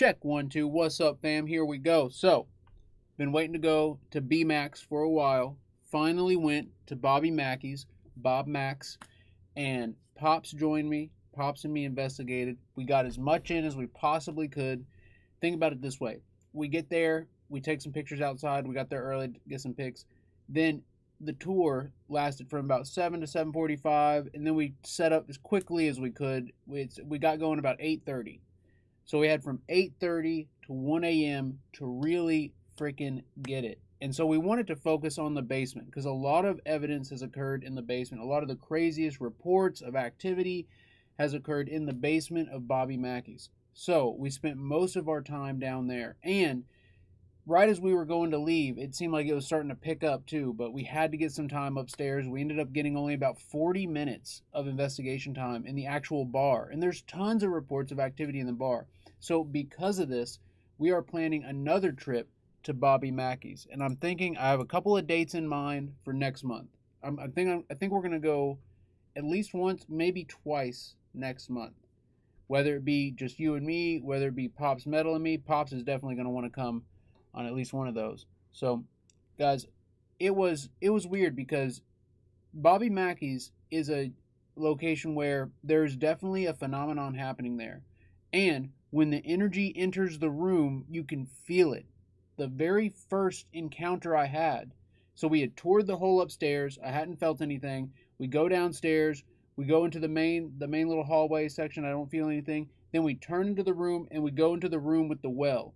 Check 1, 2. What's up, fam? Here we go. So, been waiting to go to B-Max for a while. Finally went to Mackeys, Bob Max, and Pops joined me. Pops and me investigated. We got as much in as we possibly could. Think about it this way. We get there, we take some pictures outside. We got there early to get some pics. Then the tour lasted from about 7 to 7:45, and then we set up as quickly as we could. We got going about 8:30. So we had from 8:30 to 1 a.m. to really freaking get it. And so we wanted to focus on the basement because a lot of evidence has occurred in the basement. A lot of the craziest reports of activity has occurred in the basement of Bobby Mackeys. So we spent most of our time down there. And right as we were going to leave, it seemed like it was starting to pick up too, but we had to get some time upstairs. We ended up getting only about 40 minutes of investigation time in the actual bar. And there's tons of reports of activity in the bar. So because of this, we are planning another trip to Bobby Mackeys. And I'm thinking I have a couple of dates in mind for next month. I think we're going to go at least once, maybe twice next month. Whether it be just you and me, whether it be Pops Metal and me, Pops is definitely going to want to come on at least one of those. So, guys, it was weird because Bobby Mackeys is a location where there's definitely a phenomenon happening there. And when the energy enters the room, you can feel it. The very first encounter I had, so we had toured the whole upstairs. I hadn't felt anything. We go downstairs. We go into the main little hallway section. I don't feel anything. Then we turn into the room and we go into the room with the well.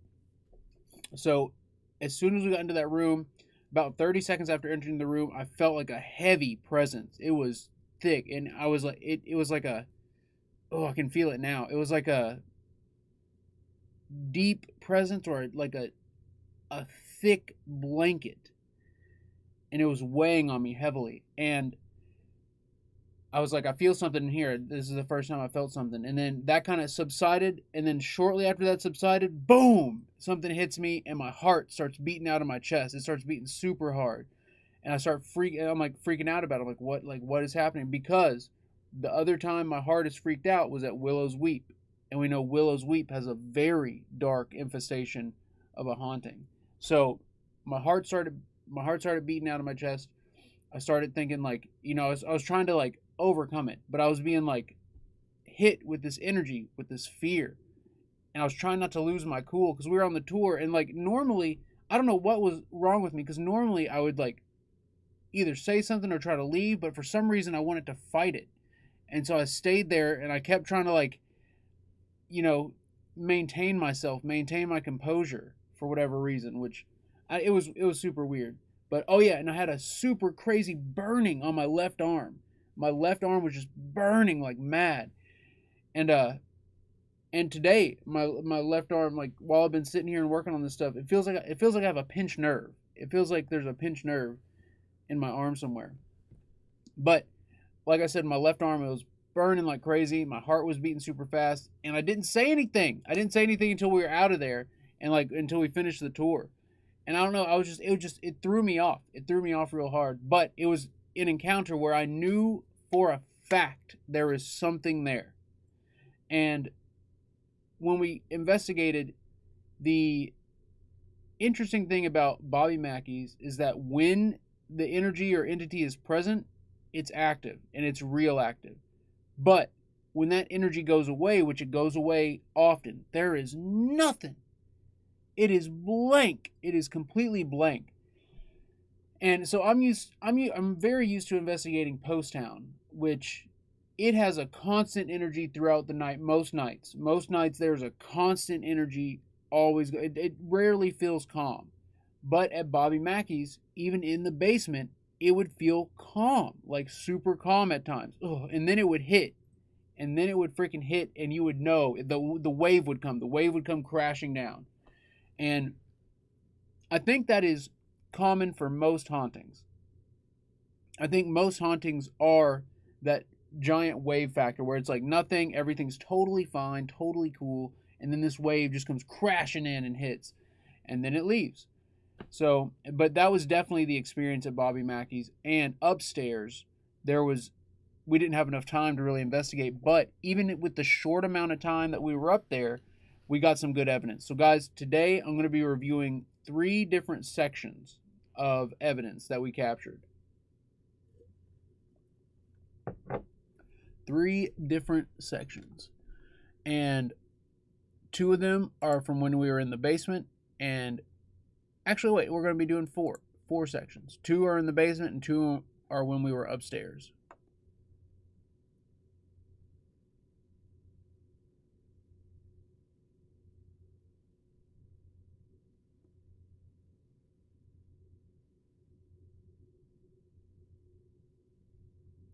So as soon as we got into that room, about 30 seconds after entering the room, I felt like a heavy presence. It was thick, and I was like, it was like a, oh, I can feel it now. It was like a deep presence, or like a thick blanket, and it was weighing on me heavily. And I was like, I feel something in here. This is the first time I felt something. And then that kind of subsided. And then shortly after that subsided, boom, something hits me and my heart starts beating out of my chest. It starts beating super hard. And I start freaking out about it. I'm like, what is happening? Because the other time my heart is freaked out was at Willow's Weep. And we know Willow's Weep has a very dark infestation of a haunting. So my heart started beating out of my chest. I started thinking, like, I was trying to like overcome it, but I was being like hit with this energy, with this fear, and I was trying not to lose my cool because we were on the tour. And like normally, I don't know what was wrong with me, because normally I would like either say something or try to leave, but for some reason I wanted to fight it. And so I stayed there and I kept trying to like maintain my composure for whatever reason, which it was super weird. But oh yeah, and I had a super crazy burning on my left arm. My left arm was just burning like mad. And today my left arm, like while I've been sitting here and working on this stuff, it feels like I have a pinched nerve. It feels like there's a pinched nerve in my arm somewhere. But like I said, my left arm, it was burning like crazy. My heart was beating super fast, and I didn't say anything. Until we were out of there, and like until we finished the tour. And I don't know, it threw me off. It threw me off real hard. But it was an encounter where I knew for a fact there is something there. And when we investigated, the interesting thing about Bobby Mackeys is that when the energy or entity is present, it's active, and it's real active. But when that energy goes away, which it goes away often, there is nothing. It is blank. It is completely blank. And so I'm very used to investigating Post Town, which it has a constant energy throughout the night. Most nights there's a constant energy always. It rarely feels calm. But at Bobby Mackeys, even in the basement, it would feel calm, like super calm at times. Ugh. And then it would hit, and then it would freaking hit, and you would know the wave would come. The wave would come crashing down. And I think that is common for most hauntings. I think most hauntings are that giant wave factor where it's like nothing, everything's totally fine, totally cool, and then this wave just comes crashing in and hits, and then it leaves. So, but that was definitely the experience at Bobby Mackeys. And upstairs, we didn't have enough time to really investigate, but even with the short amount of time that we were up there, we got some good evidence. So guys, today I'm going to be reviewing 3 different sections of evidence that we captured. 3 different sections. And 2 of them are from when we were in the basement. And actually, wait, we're going to be doing 4 sections. 2 are in the basement and 2 are when we were upstairs.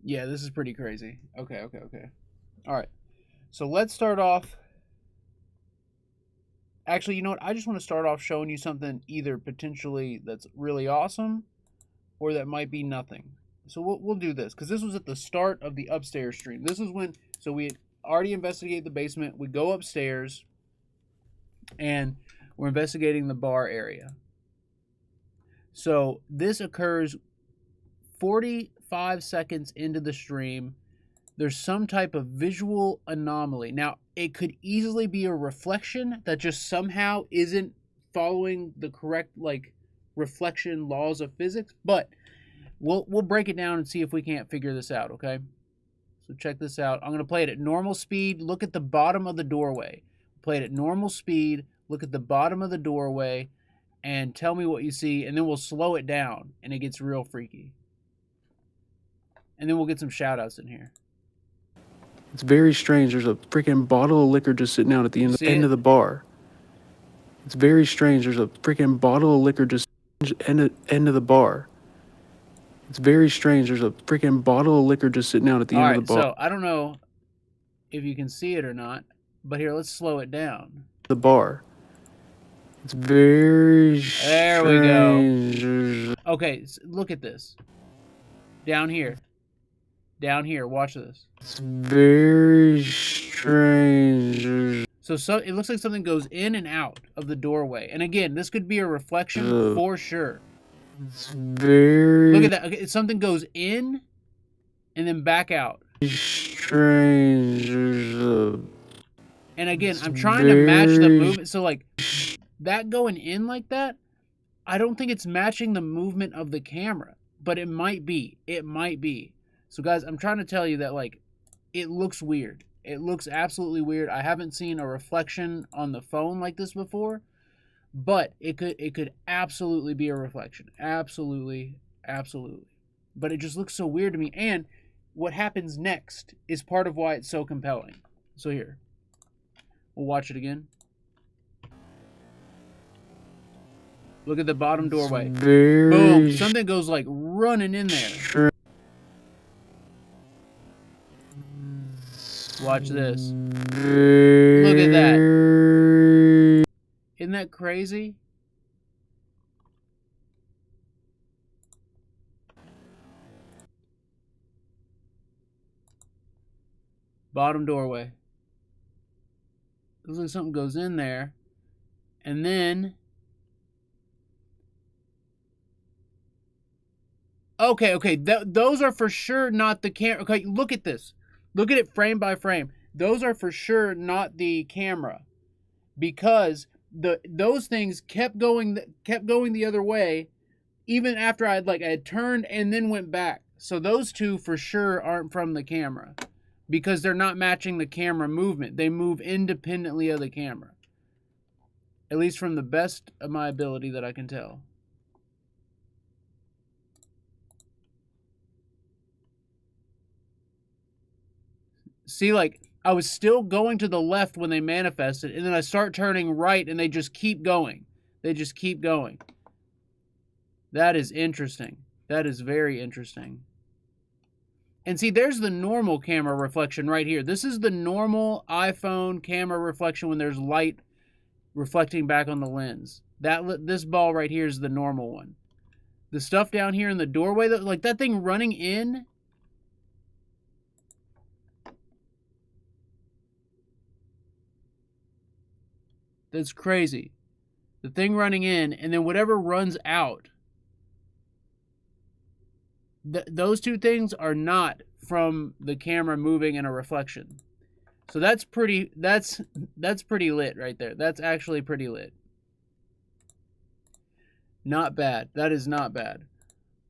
Yeah, this is pretty crazy. Okay. All right. So let's start off. Actually, you know what? I just want to start off showing you something either potentially that's really awesome or that might be nothing. So we'll do this because this was at the start of the upstairs stream. This is when, so we had already investigated the basement. We go upstairs and we're investigating the bar area. So this occurs 45 seconds into the stream. There's some type of visual anomaly. Now, it could easily be a reflection that just somehow isn't following the correct reflection laws of physics, but we'll break it down and see if we can't figure this out, okay? So check this out. I'm going to play it at normal speed. Look at the bottom of the doorway. Play it at normal speed. Look at the bottom of the doorway and tell me what you see, and then we'll slow it down and it gets real freaky. And then we'll get some shout outs in here. It's very strange. There's a freaking bottle of liquor just sitting out at the end of the bar. It's very strange. There's a freaking bottle of liquor just end of the bar. It's very strange. There's a freaking bottle of liquor just sitting out at the end of the bar. So I don't know if you can see it or not, but here, let's slow it down. The bar. It's very strange. There we go. Okay, look at this. Down here. Down here, watch this. It's very strange. So it looks like something goes in and out of the doorway. And again, this could be a reflection for sure. It's very... Look at that. Okay, something goes in and then back out. Strange. And again, I'm trying to match the movement. So like that going in like that, I don't think it's matching the movement of the camera. But it might be. It might be. So guys, I'm trying to tell you that it looks weird. It looks absolutely weird. I haven't seen a reflection on the phone like this before, but it could absolutely be a reflection. Absolutely. But it just looks so weird to me. And what happens next is part of why it's so compelling. So here, we'll watch it again. Look at the bottom doorway. Boom! Something goes running in there. Watch this. Look at that. Isn't that crazy? Bottom doorway. Looks like something goes in there. And then... Okay. Those are for sure not the camera. Okay, look at this. Look at it frame by frame. Those are for sure not the camera, because those things kept going the other way, even after I had turned and then went back. So those 2 for sure aren't from the camera, because they're not matching the camera movement. They move independently of the camera, at least from the best of my ability that I can tell. See, I was still going to the left when they manifested, and then I start turning right, and they just keep going. They just keep going. That is interesting. That is very interesting. And see, there's the normal camera reflection right here. This is the normal iPhone camera reflection when there's light reflecting back on the lens. This ball right here is the normal one. The stuff down here in the doorway, that thing running in... That's crazy. The thing running in, and then whatever runs out. Those 2 things are not from the camera moving in a reflection. So that's pretty lit right there. That's actually pretty lit. Not bad. That is not bad.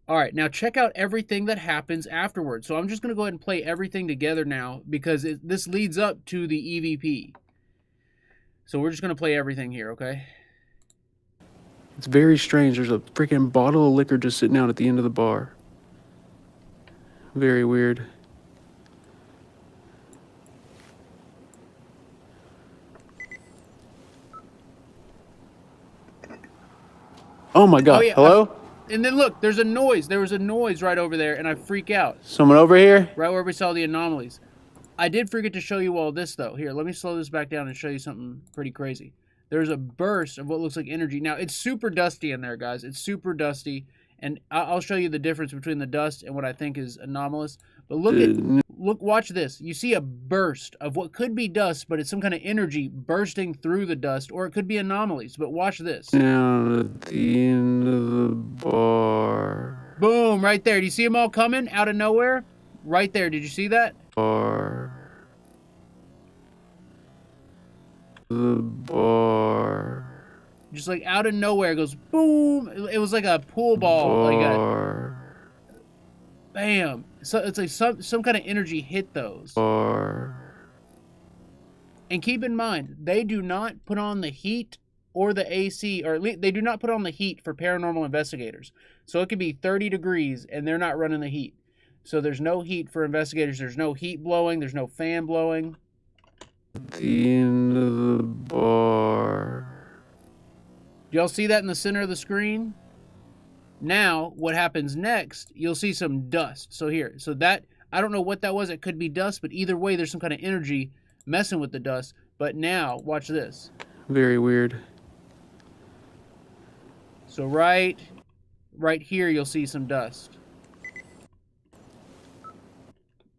All right, now check out everything that happens afterwards. So I'm just going to go ahead and play everything together now because this leads up to the EVP. So we're just going to play everything here, okay? It's very strange. There's a freaking bottle of liquor just sitting out at the end of the bar. Very weird. Oh my God. Oh, yeah. Hello? And then look, there's a noise. There was a noise right over there, and I freak out. Someone over here? Right where we saw the anomalies. I did forget to show you all this, though. Here, let me slow this back down and show you something pretty crazy. There's a burst of what looks like energy. Now, it's super dusty in there, guys. It's super dusty. And I'll show you the difference between the dust and what I think is anomalous. But watch this. You see a burst of what could be dust, but it's some kind of energy bursting through the dust, or it could be anomalies. But watch this. Down at the end of the bar. Boom, right there. Do you see them all coming out of nowhere? Right there. Did you see that? The bar. Just like out of nowhere, it goes boom. It was like a pool ball. Like bam. So it's like some kind of energy hit those. And keep in mind, they do not put on the heat or the AC, or at least they do not put on the heat for paranormal investigators. So it could be 30 degrees and they're not running the heat. So there's no heat for investigators. There's no heat blowing. There's no fan blowing. The end of the bar. Y'all see that in the center of the screen? Now, what happens next, you'll see some dust. So here, so that, I don't know what that was. It could be dust, but either way, there's some kind of energy messing with the dust. But now, watch this. Very weird. So right here, you'll see some dust.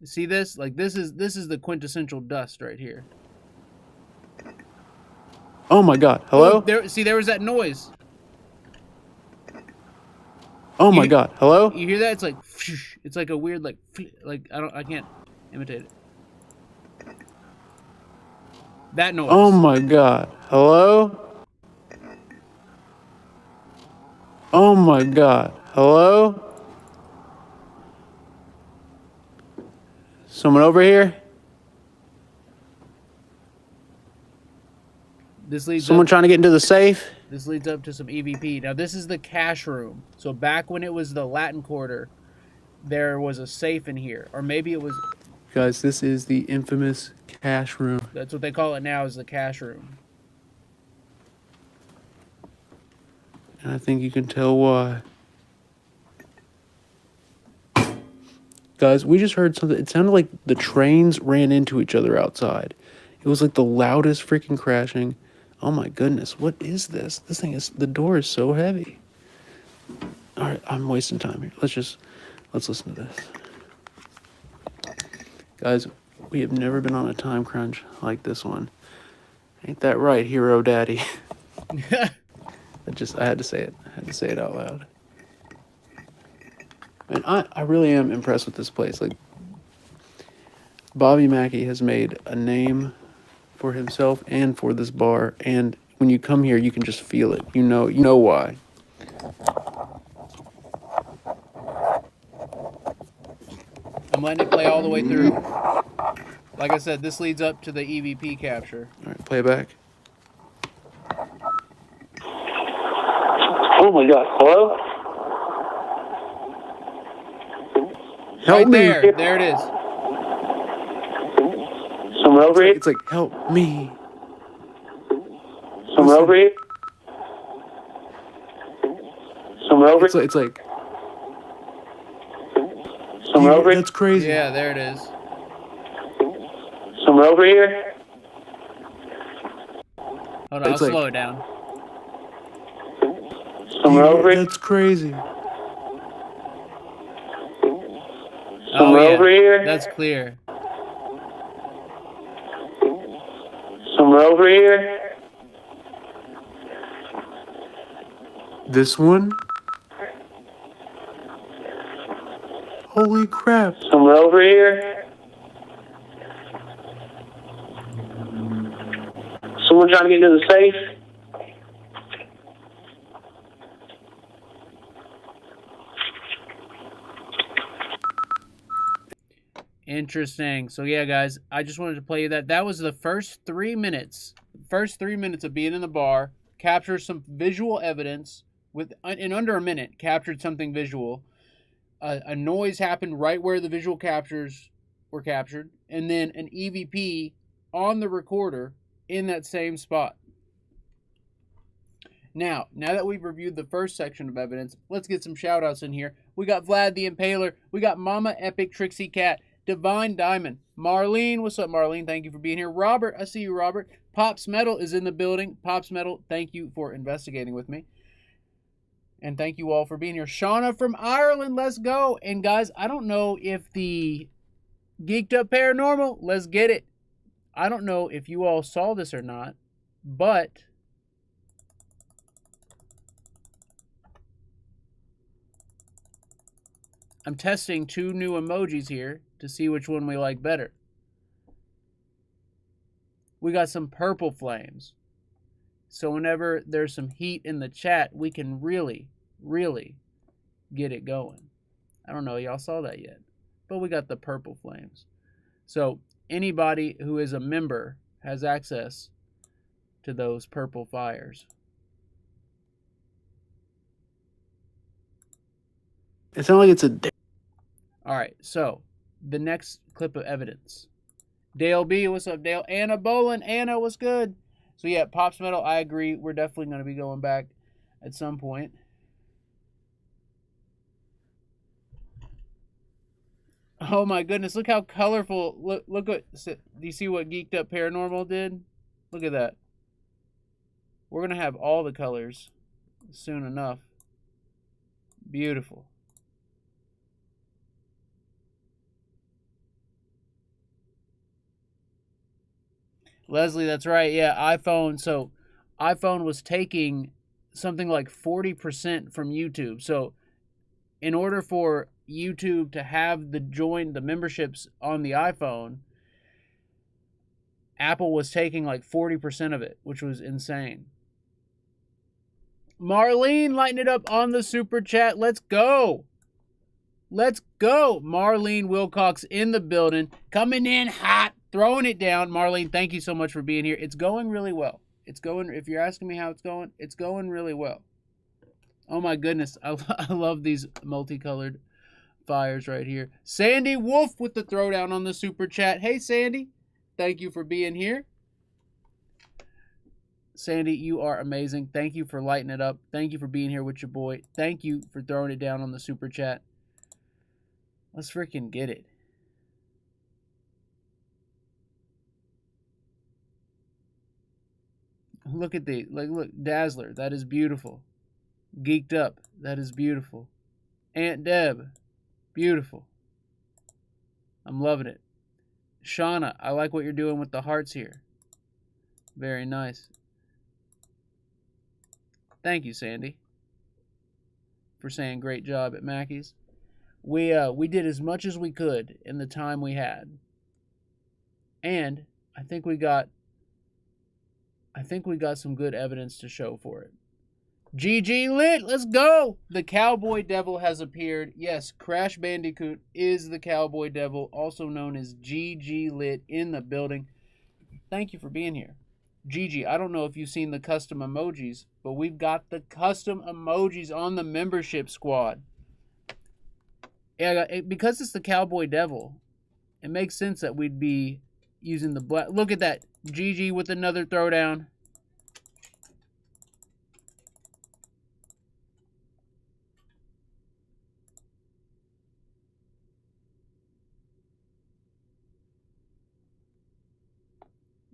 See this? Like this is the quintessential dust right here. Oh my God. Hello? Oh, there was that noise. Oh my God. Hello? You hear that? It's like it's like a weird like I can't imitate it. That noise. Oh my God. Hello? Oh my God. Hello? Someone over here? Someone trying to get into the safe? This leads up to some EVP. Now, this is the cash room. So back when it was the Latin Quarter, there was a safe in here. Or maybe it was... Guys, this is the infamous cash room. That's what they call it now, is the cash room. And I think you can tell why. Guys, we just heard something. It sounded like the trains ran into each other outside. It was like the loudest freaking crashing. Oh my goodness, what is this? This thing is, the door is so heavy. All right, I'm wasting time here. Let's listen to this. Guys, we have never been on a time crunch like this one. Ain't that right, Hero Daddy? I had to say it. I had to say it out loud. And I really am impressed with this place. Like, Bobby Mackey has made a name for himself and for this bar, and when you come here, you can just feel it. You know why. I'm letting it play all the way through. Like I said, this leads up to the EVP capture. All right, play it back. Oh my God! Hello? Help me! There it is. Someone over here? It's like, help me. Someone over here? Someone over here? It's like Someone over here? That's crazy. Yeah, there it is. Someone over here? Hold on, I'll slow it down. Someone over here? That's crazy. Someone over here? That's clear. Someone over here? This one? Holy crap. Someone over here? Someone trying to get into the safe? Interesting. So yeah, guys, I just wanted to play you that. That was the first 3 minutes. First 3 minutes of being in the bar. Captured some visual evidence in under a minute. Captured something visual. A noise happened right where the visual captures were captured, and then an EVP on the recorder in that same spot. Now that we've reviewed the first section of evidence, let's get some shout outs in here. We got Vlad the Impaler. We got Mama Epic Trixie Cat. Divine Diamond. Marlene, what's up, Marlene? Thank you for being here. Robert, I see you, Robert. Pops Metal is in the building. Pops Metal, thank you for investigating with me. And thank you all for being here. Shauna from Ireland, let's go. And guys, I don't know if the Geeked Up Paranormal, let's get it. I don't know if you all saw this or not, but I'm testing 2 new emojis here to see which one we like better. We got some purple flames. So whenever there's some heat in the chat, we can really, really get it going. I don't know y'all saw that yet, but we got the purple flames. So anybody who is a member has access to those purple fires. It's not like it's a... All right, so the next clip of evidence. Dale B, what's up, Dale? Anna Bolin, Anna, what's good? So yeah, Pops Metal, I agree. We're definitely going to be going back at some point. Oh my goodness, look how colorful. Look what, do you see what Geeked Up Paranormal did? Look at that. We're going to have all the colors soon enough. Beautiful. Leslie, that's right. Yeah, iPhone. So iPhone was taking something like 40% from YouTube. So in order for YouTube to have the memberships on the iPhone, Apple was taking like 40% of it, which was insane. Marlene, lighten it up on the super chat. Let's go. Let's go. Marlene Wilcox in the building, coming in hot. Throwing it down. Marlene, thank you so much for being here. It's going really well. It's going, if you're asking me how it's going really well. Oh my goodness. I love these multicolored fires right here. Sandy Wolf with the throwdown on the super chat. Hey, Sandy. Thank you for being here. Sandy, you are amazing. Thank you for lighting it up. Thank you for being here with your boy. Thank you for throwing it down on the super chat. Let's freaking get it. Look at the, look, Dazzler, that is beautiful. Geeked Up, that is beautiful. Aunt Deb, beautiful. I'm loving it. Shauna, I like what you're doing with the hearts here. Very nice. Thank you, Sandy, for saying great job at Mackeys. We did as much as we could in the time we had. And I think we got some good evidence to show for it. GG Lit, let's go! The Cowboy Devil has appeared. Yes, Crash Bandicoot is the Cowboy Devil, also known as GG Lit, in the building. Thank you for being here. Gigi, I don't know if you've seen the custom emojis, but we've got the custom emojis on the membership squad. Yeah, because it's the Cowboy Devil, it makes sense that we'd be using the black. Look at that. GG with another throwdown.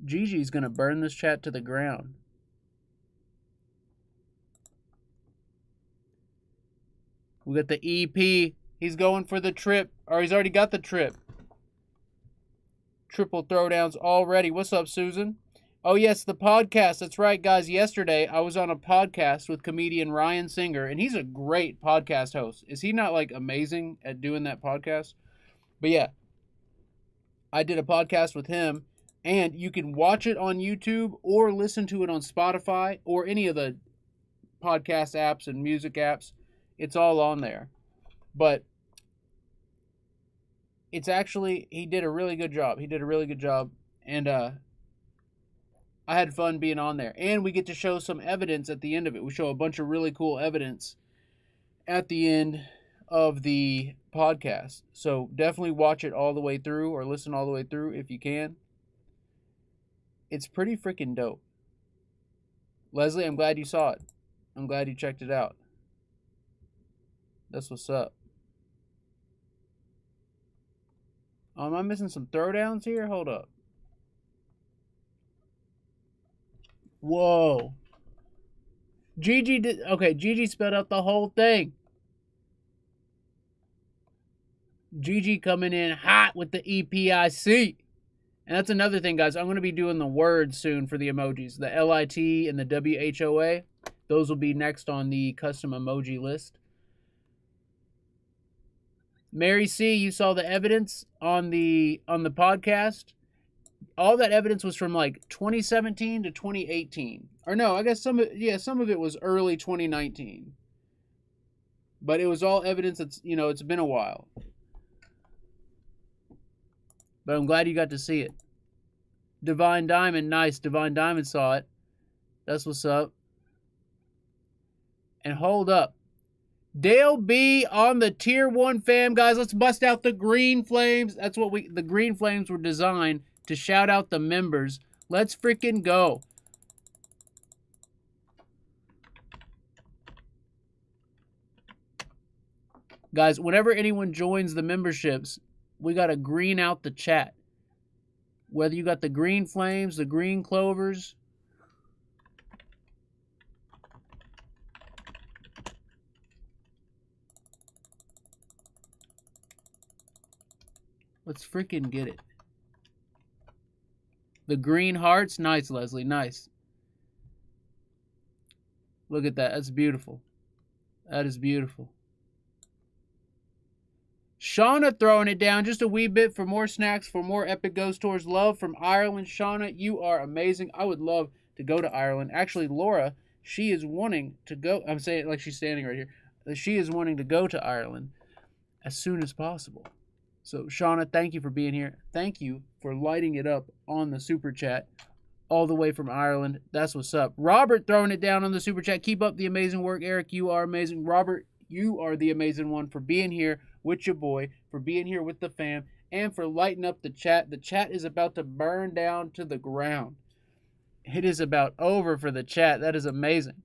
Gigi's going to burn this chat to the ground. We got the EP. He's going for the trip. Or he's already got the trip. Triple throwdowns already. What's up, Susan? Oh, yes, the podcast. That's right, guys. Yesterday, I was on a podcast with comedian Ryan Singer, and he's a great podcast host. Is he not, like, amazing at doing that podcast? But, yeah, I did a podcast with him, And you can watch it on YouTube or listen to it on Spotify or any of the podcast apps and music apps. It's all on there. But it's actually, he did a really good job. And I had fun being on there. And we get to show some evidence at the end of it. We show a bunch of really cool evidence at the end of the podcast. So definitely watch it all the way through or listen all the way through if you can. It's pretty freaking dope. Leslie, I'm glad you saw it. I'm glad you checked it out. That's what's up. Am I missing some throwdowns here? Hold up. Whoa. Gigi did. Okay, Gigi spelled out the whole thing. Gigi coming in hot with the EPIC. And that's another thing, guys. I'm going to be doing the words soon for the emojis. The LIT and the WHOA. Those will be next on the custom emoji list. Mary C., you saw the evidence on the podcast. All that evidence was from like 2017 to 2018. Or no, I guess some of it was early 2019. But it was all evidence that's, it's been a while. But I'm glad you got to see it. Divine Diamond, nice. Divine Diamond saw it. That's what's up. And hold up. Dale B on the Tier 1 fam, guys. Let's bust out the green flames. That's what the green flames were designed to shout out the members. Let's freaking go. Guys, whenever anyone joins the memberships, we got to green out the chat. Whether you got the green flames, the green clovers. Let's freaking get it. The green hearts. Nice, Leslie. Nice. Look at that. That's beautiful. That is beautiful. Shauna throwing it down just a wee bit for more snacks, for more Epic Ghost Tours. Love from Ireland. Shauna, you are amazing. I would love to go to Ireland. Actually, Laura, she is wanting to go. I'm saying it like she's standing right here. She is wanting to go to Ireland as soon as possible. So, Shauna, thank you for being here. Thank you for lighting it up on the Super Chat all the way from Ireland. That's what's up. Robert throwing it down on the Super Chat. Keep up the amazing work. Eric, you are amazing. Robert, you are the amazing one for being here with your boy, for being here with the fam, and for lighting up the chat. The chat is about to burn down to the ground. It is about over for the chat. That is amazing.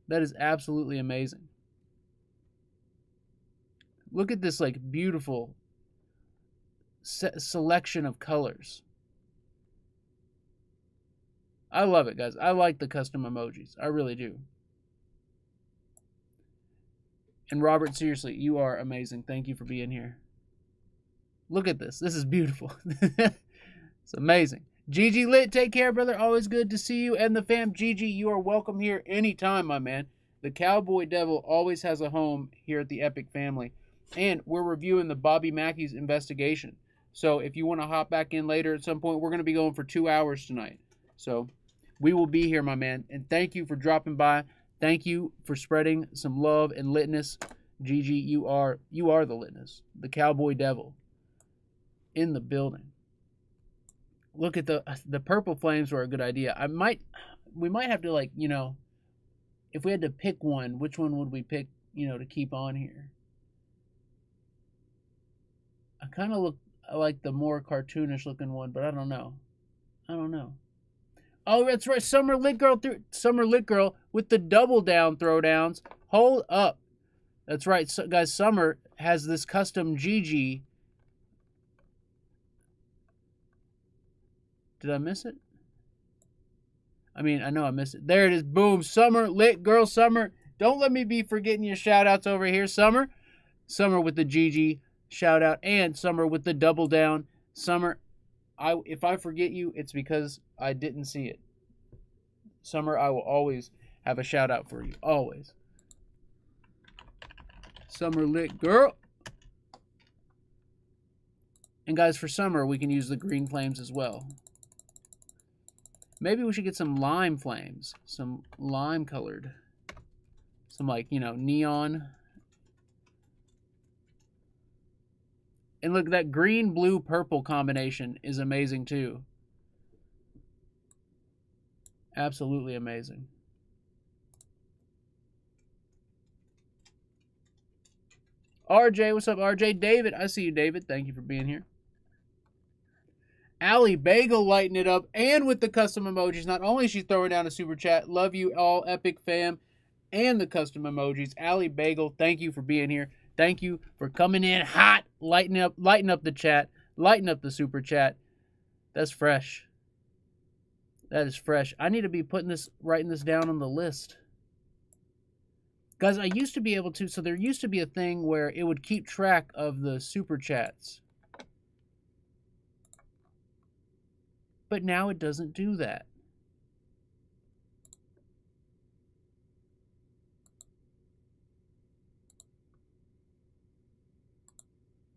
That is absolutely amazing. Look at this like beautiful selection of colors. I love it, guys. I like the custom emojis. I really do. And Robert, seriously, you are amazing. Thank you for being here. Look at this. This is beautiful. It's amazing. Gigi Lit, take care, brother. Always good to see you. And the fam, Gigi, you are welcome here anytime, my man. The Cowboy Devil always has a home here at the Epic family. And we're reviewing the Bobby Mackeys investigation. So if you want to hop back in later at some point, we're going to be going for 2 hours tonight. So we will be here, my man. And thank you for dropping by. Thank you for spreading some love and litness. Gigi, you are the litness. The Cowboy Devil in the building. Look at the purple flames were a good idea. We might have to, like, if we had to pick one, which one would we pick, to keep on here? I kind of like the more cartoonish looking one, but I don't know. Oh, that's right. Summer Lit Girl with the double down throwdowns. Hold up. That's right, so, guys. Summer has this custom GG. Did I miss it? I mean, I know I missed it. There it is. Boom. Summer Lit Girl. Summer. Don't let me be forgetting your shout outs over here. Summer with the GG shout out, and Summer with the double down. Summer, if I forget you, it's because I didn't see it. Summer, I will always have a shout out for you. Always. Summer Lit Girl. And guys, for Summer, we can use the green flames as well. Maybe we should get some lime flames. Some lime colored. Some like, you know, neon. And look, that green, blue, purple combination is amazing too. Absolutely amazing. RJ, what's up, RJ? David, I see you, David. Thank you for being here. Allie Bagel lighting it up and with the custom emojis. Not only is she throwing down a super chat, love you all, Epic fam, and the custom emojis. Allie Bagel, thank you for being here. Thank you for coming in hot, lighting up the chat, lighting up the super chat. That's fresh. That is fresh. I need to be writing this down on the list. Guys, I used to be able to, so there used to be a thing where it would keep track of the super chats. But now it doesn't do that.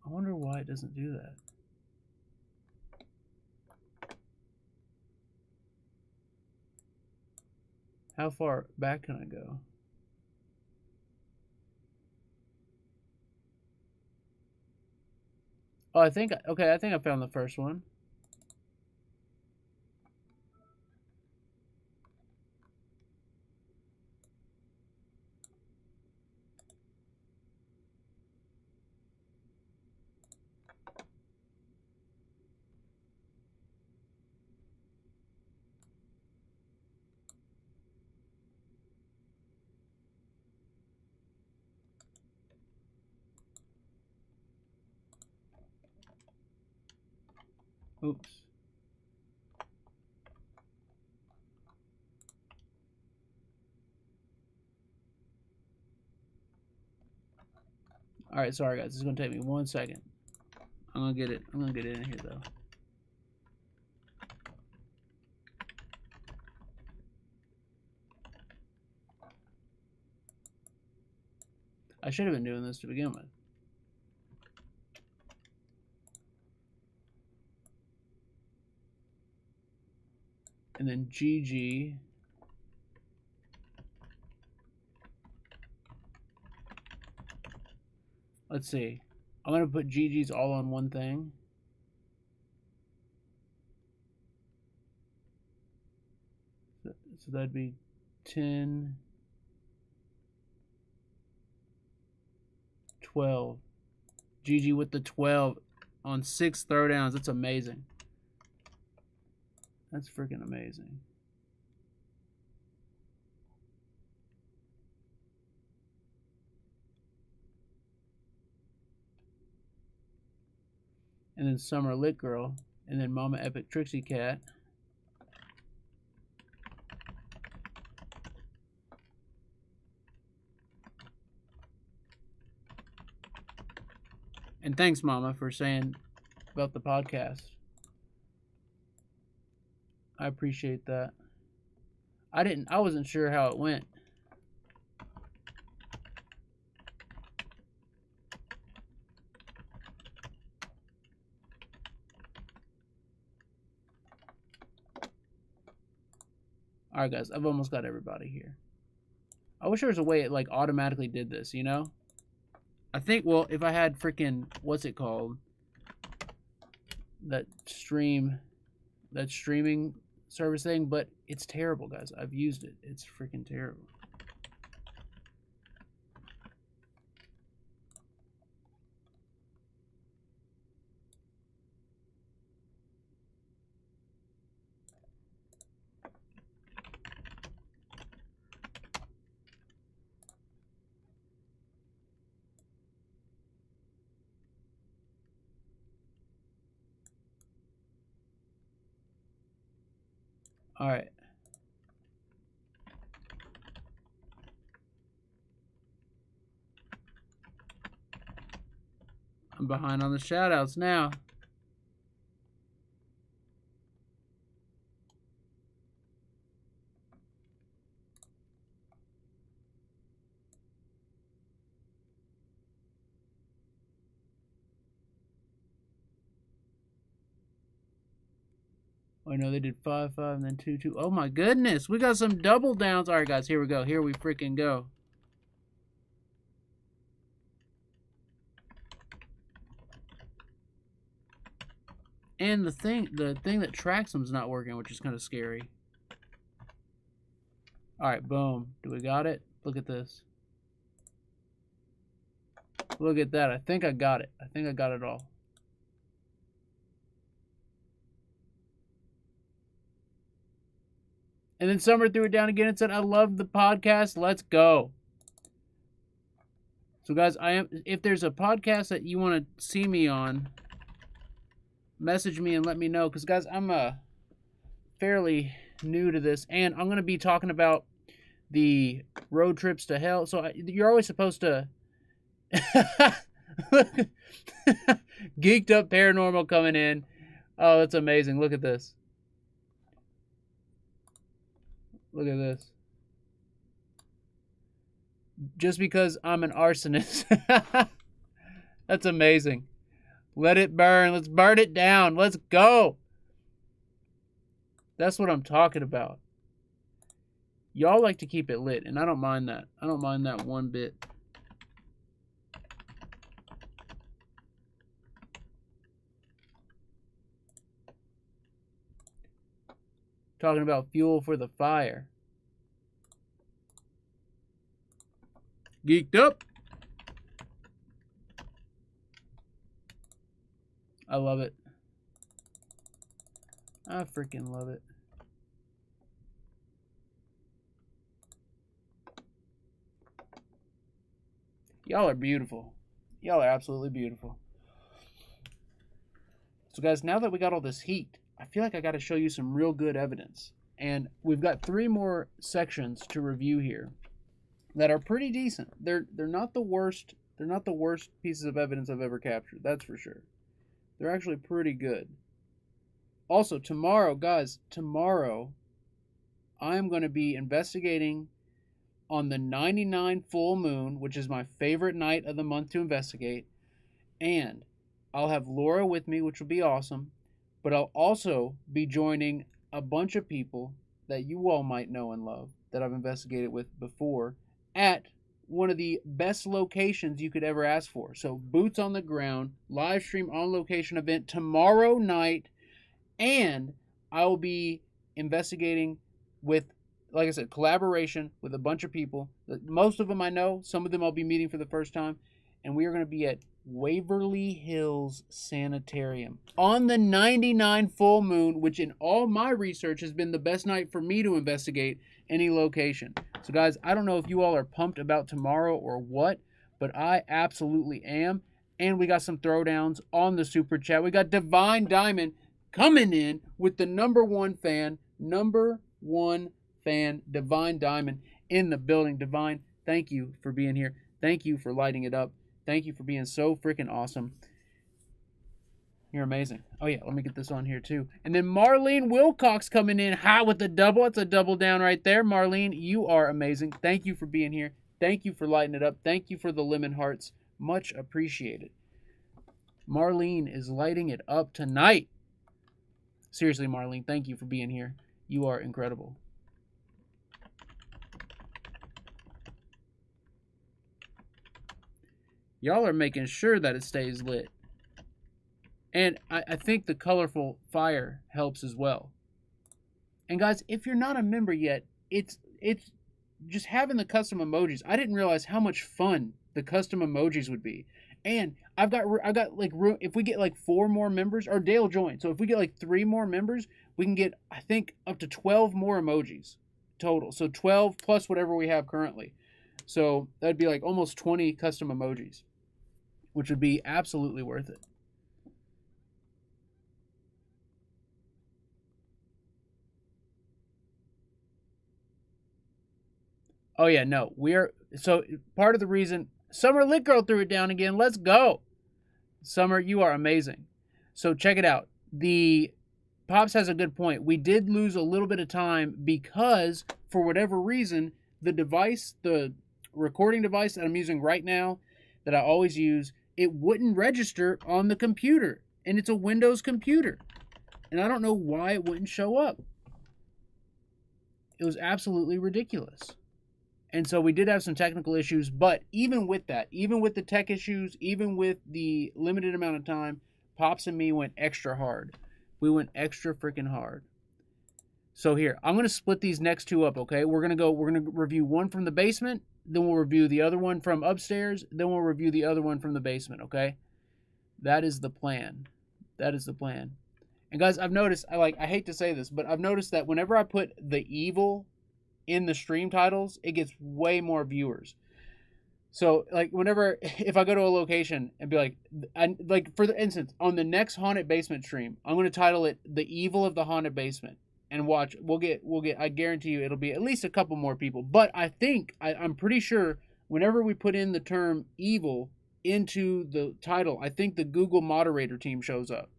I wonder why it doesn't do that. How far back can I go? Oh, I think I found the first one. Oops. Alright, sorry guys. This is going to take me 1 second. I'm going to get it. I'm going to get it in here though. I should have been doing this to begin with. And then GG. Let's see. I'm going to put GG's all on one thing. So that'd be 10, 12. GG with the 12 on 6 throwdowns. That's amazing. That's freaking amazing. And then Summer Lit Girl. And then Mama Epic Trixie Cat. And thanks, Mama, for saying about the podcast. I appreciate that. I wasn't sure how it went. Alright guys, I've almost got everybody here. I wish there was a way it like automatically did this, you know? I think, well, if I had freaking, what's it called? That streaming service thing, but it's terrible, guys. I've used it. It's freaking terrible. All right. I'm behind on the shoutouts now. Oh, no, they did 5, 5, and then 2, 2. Oh, my goodness. We got some double downs. All right, guys, here we go. Here we freaking go. And the thing that tracks them's not working, which is kind of scary. All right, boom. Do we got it? Look at this. Look at that. I think I got it. I think I got it all. And then Summer threw it down again and said, I love the podcast. Let's go. So, guys, if there's a podcast that you want to see me on, message me and let me know. Because, guys, I'm fairly new to this. And I'm going to be talking about the road trips to hell. So, you're always supposed to... Geeked up paranormal coming in. Oh, that's amazing. Look at this. Look at this. Just because I'm an arsonist. That's amazing. Let it burn. Let's burn it down. Let's go. That's what I'm talking about. Y'all like to keep it lit, and I don't mind that. I don't mind that one bit. Talking about fuel for the fire. Geeked up. I love it. I freaking love it. Y'all are beautiful. Y'all are absolutely beautiful. So guys, now that we got all this heat, I feel like I got to show you some real good evidence. And we've got 3 more sections to review here that are pretty decent. They're not the worst. They're not the worst pieces of evidence I've ever captured. That's for sure. They're actually pretty good. Also, tomorrow, guys, I'm going to be investigating on the 99 full moon, which is my favorite night of the month to investigate. And I'll have Laura with me, which will be awesome. But I'll also be joining a bunch of people that you all might know and love that I've investigated with before at one of the best locations you could ever ask for. So boots on the ground, live stream on location event tomorrow night. And I will be investigating with, like I said, collaboration with a bunch of people. Most of them I know. Some of them I'll be meeting for the first time. And we are going to be at Waverly Hills Sanitarium on the 99 full moon, which in all my research has been the best night for me to investigate any location. So guys, I don't know if you all are pumped about tomorrow or what, but I absolutely am. And we got some throwdowns on the super chat. We got Divine Diamond coming in with the number one fan, Divine Diamond in the building. Divine, thank you for being here. Thank you for lighting it up. Thank you for being so freaking awesome. You're amazing. Oh, yeah, let me get this on here, too. And then Marlene Wilcox coming in hot with the double. It's a double down right there. Marlene, you are amazing. Thank you for being here. Thank you for lighting it up. Thank you for the lemon hearts. Much appreciated. Marlene is lighting it up tonight. Seriously, Marlene, thank you for being here. You are incredible. Y'all are making sure that it stays lit. And I think the colorful fire helps as well. And guys, if you're not a member yet, it's just having the custom emojis. I didn't realize how much fun the custom emojis would be. And I've got like room. If we get like 4 more members, or Dale joined. So if we get like 3 more members, we can get, I think, up to 12 more emojis total. So 12 plus whatever we have currently. So that'd be like almost 20 custom emojis, which would be absolutely worth it. Oh yeah, no, so part of the reason, Summer Lit Girl threw it down again. Let's go. Summer, you are amazing. So check it out. The Pops has a good point. We did lose a little bit of time because for whatever reason, the recording device that I'm using right now, that I always use, it wouldn't register on the computer, and it's a Windows computer. And I don't know why it wouldn't show up. It was absolutely ridiculous. And so we did have some technical issues, but even with that, even with the tech issues, even with the limited amount of time, Pops and me went extra hard. We went extra freaking hard. So here, I'm going to split these next two up, okay? We're going to review one from the basement, then we'll review the other one from upstairs, then we'll review the other one from the basement, okay? That is the plan. That is the plan. And guys, I've noticed, I hate to say this, but I've noticed that whenever I put the evil in the stream titles, it gets way more viewers. So, like, if I go to a location and be like, for instance, on the next Haunted Basement stream, I'm going to title it The Evil of the Haunted Basement. And watch, we'll get, I guarantee you it'll be at least a couple more people. But I'm pretty sure whenever we put in the term evil into the title, I think the Google moderator team shows up.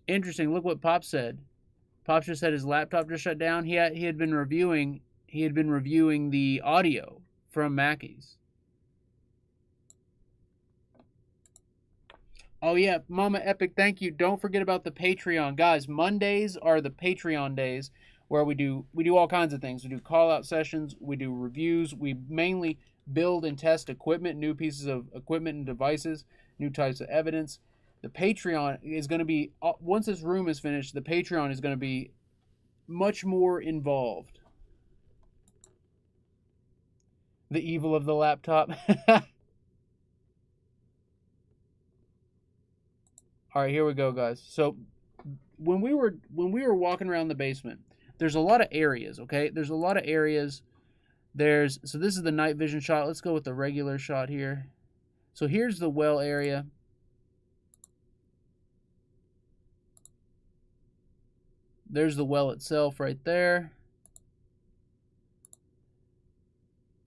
Interesting. Look what Pop said. Pop just said his laptop just shut down. He had been reviewing the audio from Mackeys. Oh yeah, Mama Epic, thank you. Don't forget about the Patreon, guys. Mondays are the Patreon days where we do all kinds of things. We do call out sessions. We do reviews. We mainly build and test equipment, new pieces of equipment and devices, new types of evidence. The Patreon is going to be, once this room is finished, the Patreon is going to be much more involved. The evil of the laptop. All right, here we go, guys. So when we were walking around the basement, there's a lot of areas, okay? There's a lot of areas. So this is the night vision shot. Let's go with the regular shot here. So here's the well area. There's the well itself right there.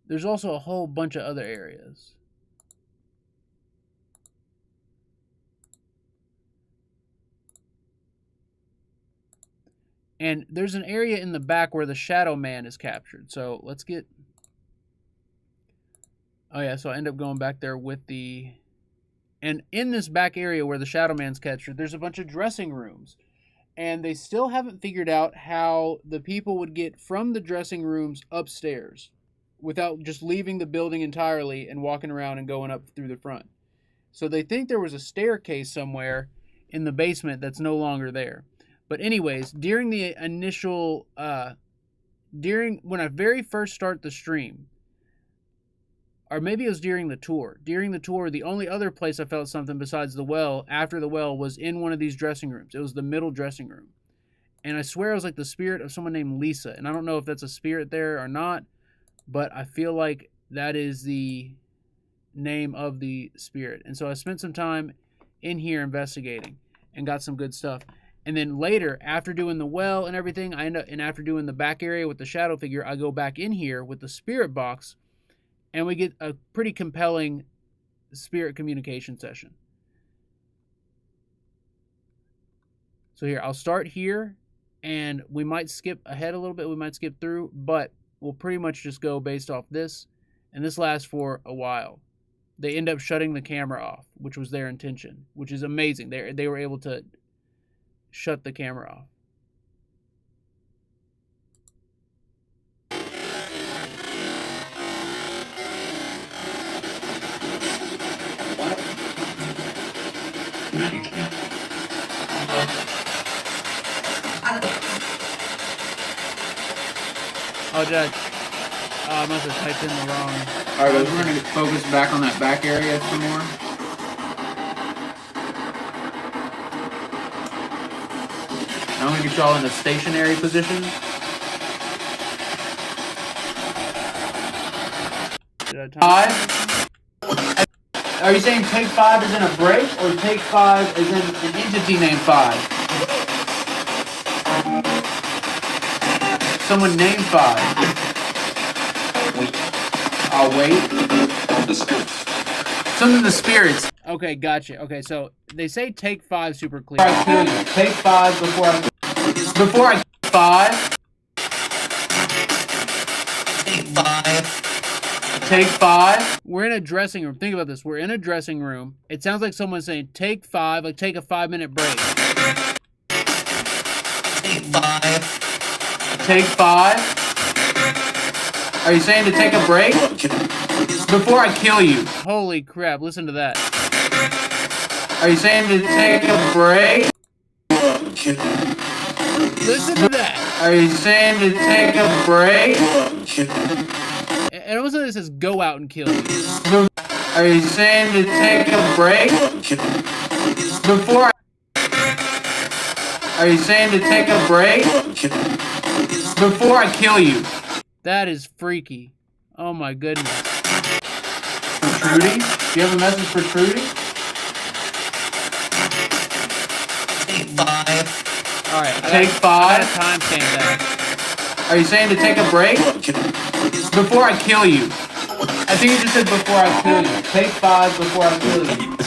There's also a whole bunch of other areas. And there's an area in the back where the Shadow Man is captured. So let's get... Oh yeah, so I end up going back there with the... And in this back area where the Shadow Man's captured, there's a bunch of dressing rooms. And they still haven't figured out how the people would get from the dressing rooms upstairs without just leaving the building entirely and walking around and going up through the front. So they think there was a staircase somewhere in the basement that's no longer there. But anyways, during the initial, when I very first start the stream, or maybe it was during the tour. During the tour, the only other place I felt something besides the well, after the well, was in one of these dressing rooms. It was the middle dressing room. And I swear it was like the spirit of someone named Lisa. And I don't know if that's a spirit there or not, but I feel like that is the name of the spirit. And so I spent some time in here investigating and got some good stuff. And then later, after doing the well and everything, after doing the back area with the shadow figure, I go back in here with the spirit box, and we get a pretty compelling spirit communication session. So here, I'll start here, and we might skip ahead a little bit. We might skip through, but we'll pretty much just go based off this. And this lasts for a while. They end up shutting the camera off, which was their intention, which is amazing. They were able to shut the camera off. Oh, Judge. I must have typed in the wrong. Alright, guys, we're going to focus back on that back area some more. I'm going to get y'all in a stationary position. Did I time? 5? Are you saying take 5 is in a break, or take 5 is in an entity named 5? Someone named 5. Wait. I'll wait. Something the spirits. Okay, gotcha. Okay, so they say take 5 super clear. I kill you. Take 5 before I 5. Take 5. We're in a dressing room. Think about this. We're in a dressing room. It sounds like someone's saying, take 5, like take a 5-minute break. Take 5. Are you saying to take a break? Before I kill you. Holy crap, listen to that. Are you saying to take a break? Listen to that. Are you saying to take a break? And also this says go out and kill you. Are you saying to take a break? Before Are you saying to take a break? Before I kill you. That is freaky. Oh my goodness. For Trudy? Do you have a message for Trudy? Take 5. Alright, take 5. Timestamp that. Are you saying to take a break? Before I kill you. I think you just said before I kill you. Take 5 before I kill you.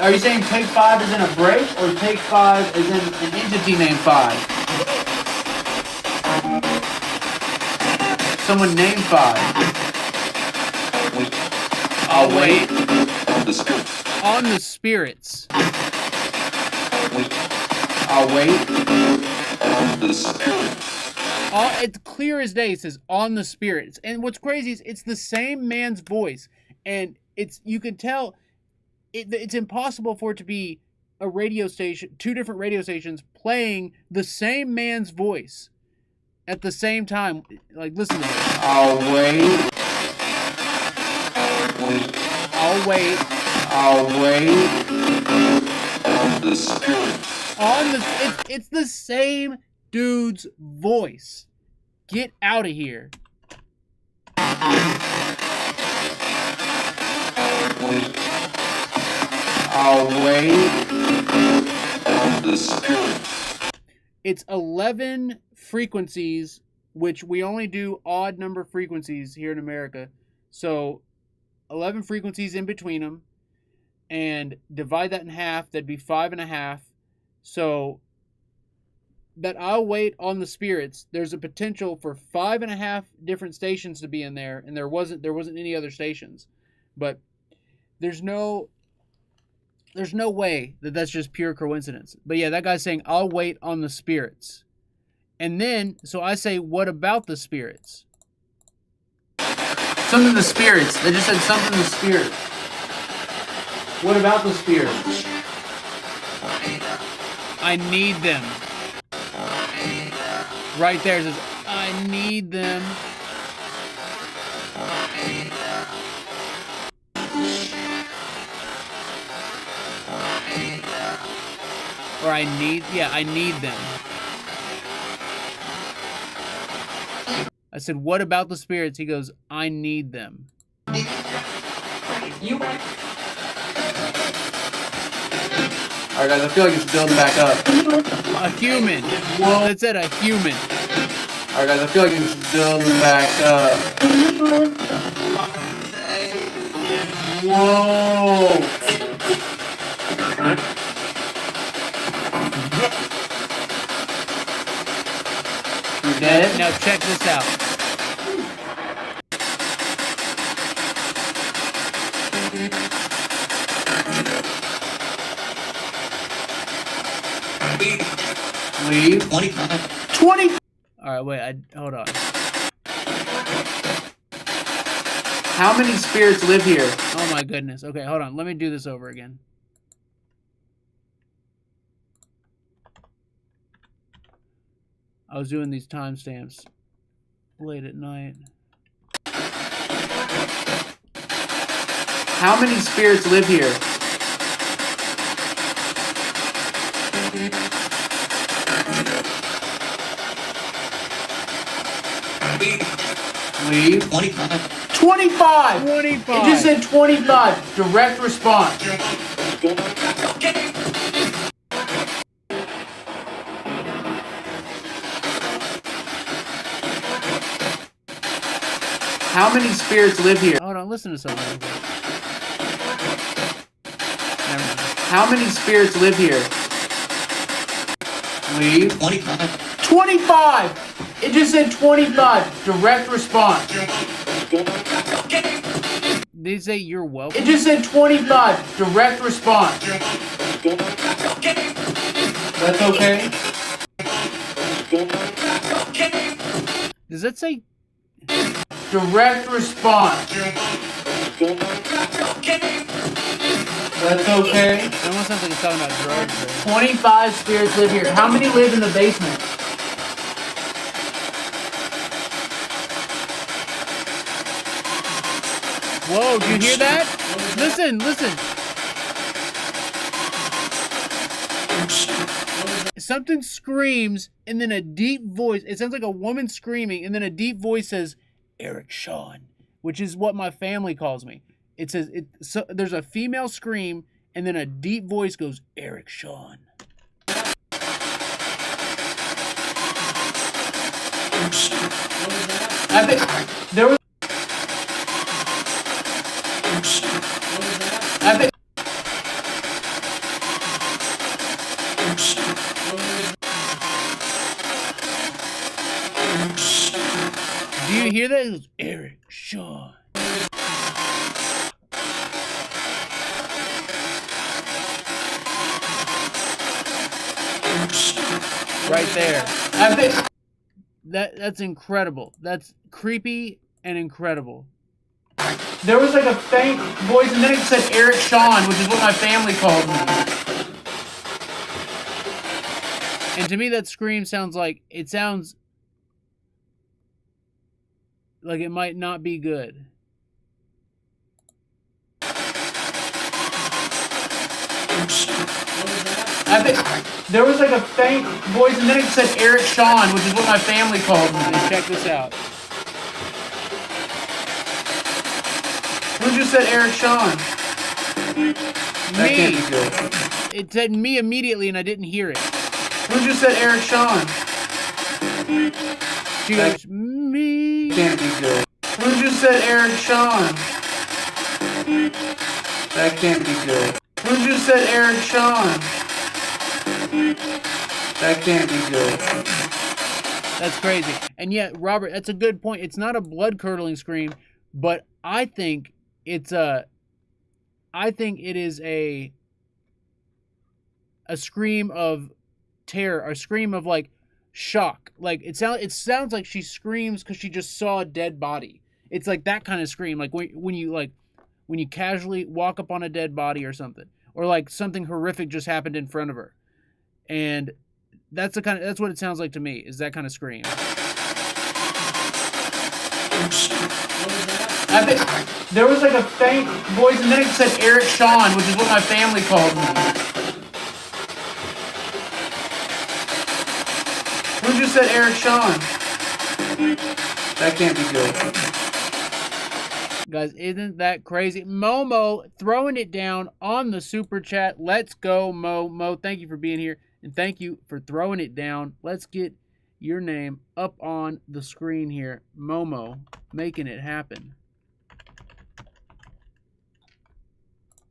Are you saying take 5 as in a break, or take 5 as in an entity named 5? Someone named 5. I'll wait. On the spirits. I'll wait. On the spirits. It's clear as day. It says on the spirits. And what's crazy is it's the same man's voice. And you can tell it's impossible for it to be a radio station, 2 different radio stations playing the same man's voice at the same time. Like, listen to this. I'll wait. I'll wait. I'll wait. On the spirit. It's the same dude's voice. Get out of here. I'll wait. On the spirit. It's 11 frequencies, which we only do odd number frequencies here in America. So 11 frequencies in between them, and divide that in half, that'd be 5.5. So that I'll wait on the spirits, there's a potential for 5.5 different stations to be in there, and there wasn't any other stations. But there's no way that that's just pure coincidence. But yeah, that guy's saying, I'll wait on the spirits. And then, so I say, what about the spirits? Something the spirits. They just said something the spirits. What about the spirits? I need them. Right there it says, I need them. Or I need them. I said, what about the spirits? He goes, I need them. You. Alright guys, I feel like it's building back up. A human. Well, it said a human. Alright guys, I feel like it's building back up. Whoa. You're dead? Now check this out. Leave. 20. Alright, wait, hold on. How many spirits live here? Oh my goodness. Okay, hold on. Let me do this over again. I was doing these timestamps late at night. How many spirits live here? Leave. 25. 25! 25! It just said 25. Direct response. How many spirits live here? Hold on, listen to something. How many spirits live here? Leave. 25! It just said 25. Direct response. Did it say you're welcome? It just said 25. Direct response. That's okay? Does that say direct response? That's okay? It almost sounds like it's talking about drugs. Right? 25 spirits live here. How many live in the basement? Whoa, do you hear that? Listen, listen. Something screams, and then a deep voice, it sounds like a woman screaming, and then a deep voice says, Eric Shawn, which is what my family calls me. It says, so there's a female scream, and then a deep voice goes, Eric Shawn. I think there was. I think. Do you hear that? It goes, Eric Shawn. Right there. I think that's incredible. That's creepy and incredible. There was like a faint voice, and then it said Eric Shawn, which is what my family called me. And to me, that scream sounds like it might not be good. I think there was like a faint voice, and then it said Eric Shawn, which is what my family called me. And check this out. Who just said Eric Shawn? That can't be good. It said me immediately, and I didn't hear it. Who just said Eric Shawn? She goes, me. Can't be good. Who just said Eric Shawn? That can't be good. Who just said Eric Shawn? That can't be good. That's crazy. And yet, Robert, that's a good point. It's not a blood-curdling scream, but I think it is a scream of terror, a scream of like shock. Like it sounds like she screams because she just saw a dead body. It's like that kind of scream, like when you casually walk up on a dead body or something, or like something horrific just happened in front of her, and that's what it sounds like to me. Is that kind of scream? I think there was like a faint voice, and then it said Eric Shawn, which is what my family called me. Who just said Eric Shawn? That can't be good. Guys, isn't that crazy? Momo throwing it down on the super chat. Let's go, Mo. Mo, thank you for being here, and thank you for throwing it down. Let's get your name up on the screen here. Momo, making it happen.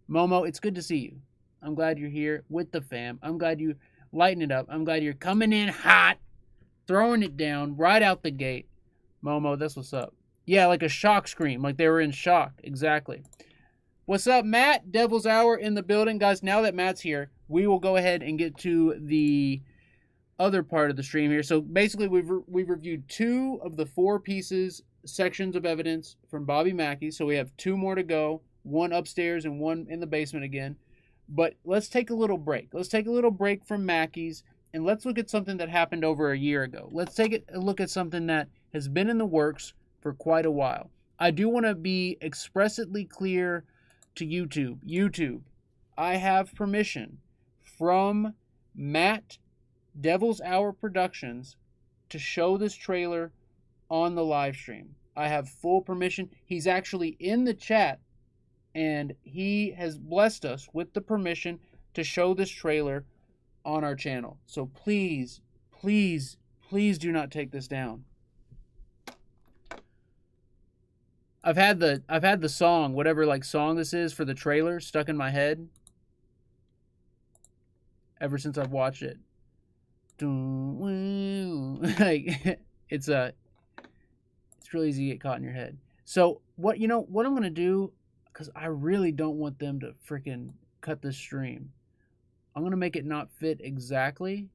Momo, it's good to see you. I'm glad you're here with the fam. I'm glad you lighten it up. I'm glad you're coming in hot, throwing it down right out the gate. Momo, that's what's up. Yeah, like a shock scream, like they were in shock. Exactly. What's up, Matt? Devil's Hour in the building. Guys, now that Matt's here, we will go ahead and get to the other part of the stream here. So basically, we've reviewed 2 of the 4 sections of evidence from Bobby Mackeys. So we have 2 more to go. 1 upstairs and 1 in the basement again. But let's take a little break. Let's take a little break from Mackeys, and let's look at something that happened over a year ago. Let's take a look at something that has been in the works for quite a while. I do want to be expressly clear to YouTube. YouTube, I have permission from Matt Devil's Hour Productions to show this trailer on the live stream. I have full permission. He's actually in the chat, and he has blessed us with the permission to show this trailer on our channel. So please, please, please do not take this down. I've had the song, whatever like song this is for the trailer, stuck in my head ever since I've watched it. Like it's really easy to get caught in your head. So what I'm gonna do, because I really don't want them to freaking cut this stream. I'm gonna make it not fit exactly.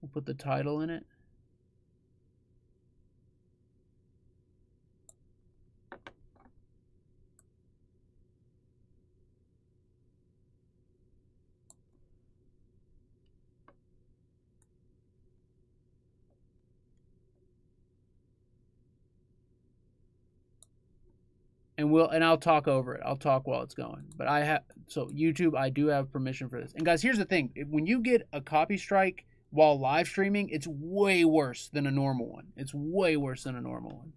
We'll put the title in it. And I'll talk over it. I'll talk while it's going. But YouTube, I do have permission for this. And guys, here's the thing. When you get a copy strike while live streaming, it's way worse than a normal one. It's way worse than a normal one.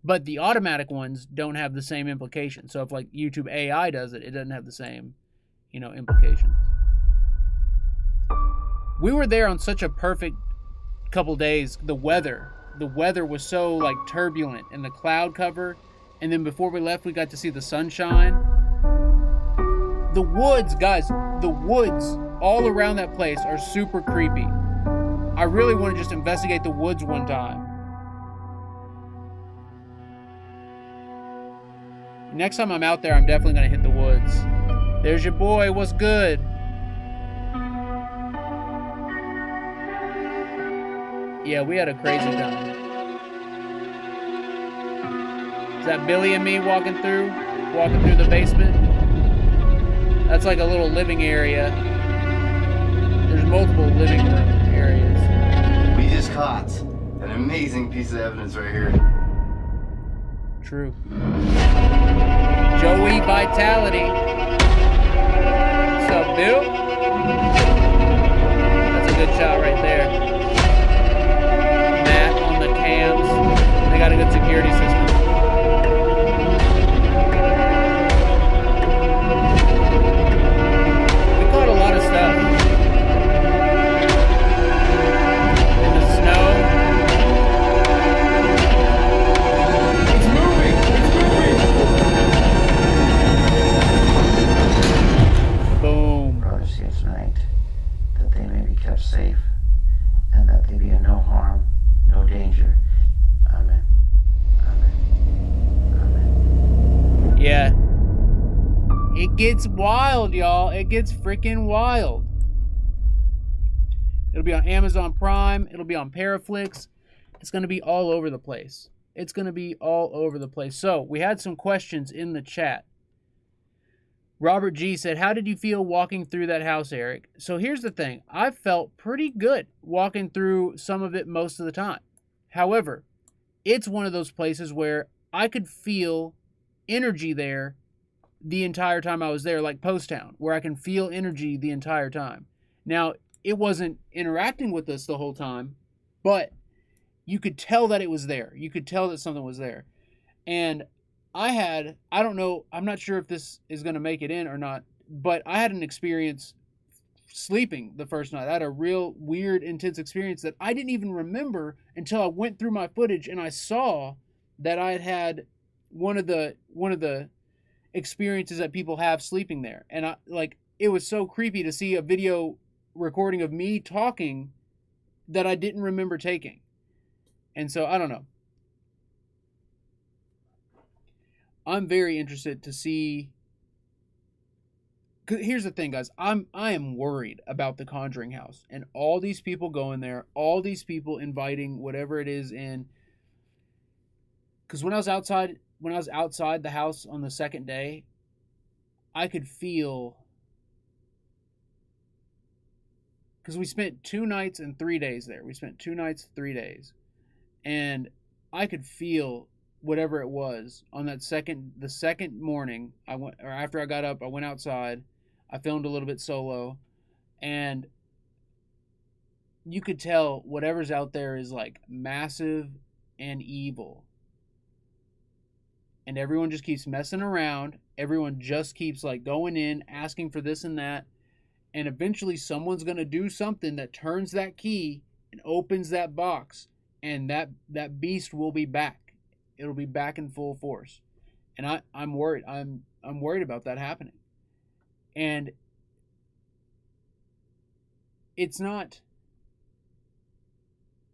But the automatic ones don't have the same implications. So if like YouTube AI does it, it doesn't have the same, implications. We were there on such a perfect couple days. The weather was so like turbulent, and the cloud cover. And then before we left, we got to see the sunshine. The woods, guys, all around that place are super creepy. I really want to just investigate the woods one time. Next time I'm out there, I'm definitely going to hit the woods. There's your boy. What's good? Yeah, we had a crazy time. Is that Billy and me walking through the basement? That's like a little living area. There's multiple living room areas. We just caught an amazing piece of evidence right here. True. Joey Vitality. What's up, Bill? That's a good shot right there. Matt on the cams. They got a good security system. Safe, and that they be in no harm, no danger. Amen. Amen. Amen. Yeah. It gets wild, y'all. It gets freaking wild. It'll be on Amazon Prime. It'll be on Paraflix. It's going to be all over the place. It's going to be all over the place. So, we had some questions in the chat. Robert G said, how did you feel walking through that house, Eric? So here's the thing. I felt pretty good walking through some of it most of the time. However, it's one of those places where I could feel energy there the entire time I was there, like Post Town, where I can feel energy the entire time. Now, it wasn't interacting with us the whole time, but you could tell that it was there. You could tell that something was there. And I don't know, I'm not sure if this is going to make it in or not, but I had an experience sleeping the first night. I had a real weird, intense experience that I didn't even remember until I went through my footage and I saw that I had one of the experiences that people have sleeping there. And it was so creepy to see a video recording of me talking that I didn't remember taking. And so I don't know. I'm very interested to see. 'Cause here's the thing, guys. I am worried about the Conjuring house and all these people going there, all these people inviting whatever it is in. Because when I was outside the house on the second day, I could feel. Because we spent 2 nights and 3 days there. We spent 2 nights, 3 days, and I could feel whatever it was on the second morning. After I got up, I went outside. I filmed a little bit solo, and you could tell whatever's out there is like massive and evil. And everyone just keeps messing around. Everyone just keeps like going in, asking for this and that. And eventually someone's going to do something that turns that key and opens that box, and that beast will be back. It'll be back in full force. And I'm worried. I'm worried about that happening. And it's not.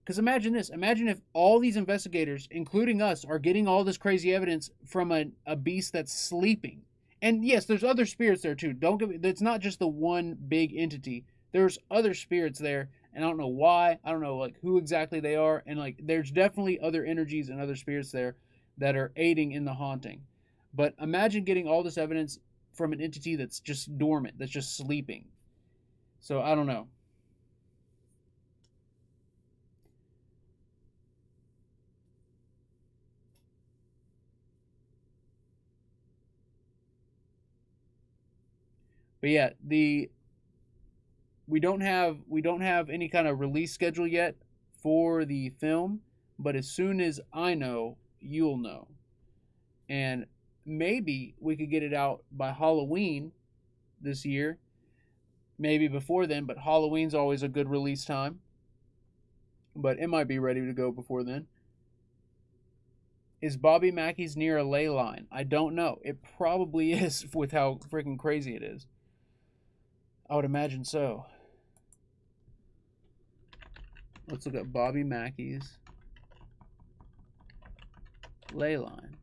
Because imagine this. Imagine if all these investigators, including us, are getting all this crazy evidence from a beast that's sleeping. And yes, there's other spirits there too. Don't get me. It's not just the one big entity. There's other spirits there, and I don't know why. I don't know like who exactly they are, and like there's definitely other energies and other spirits there that are aiding in the haunting. But imagine getting all this evidence from an entity that's just dormant, that's just sleeping. So I don't know. But yeah, we don't have any kind of release schedule yet for the film, but as soon as I know, you'll know. And maybe we could get it out by Halloween this year. Maybe before then, but Halloween's always a good release time. But it might be ready to go before then. Is Bobby Mackey's near a ley line? I don't know. It probably is with how freaking crazy it is. I would imagine so. Let's look at Bobby Mackey's ley line.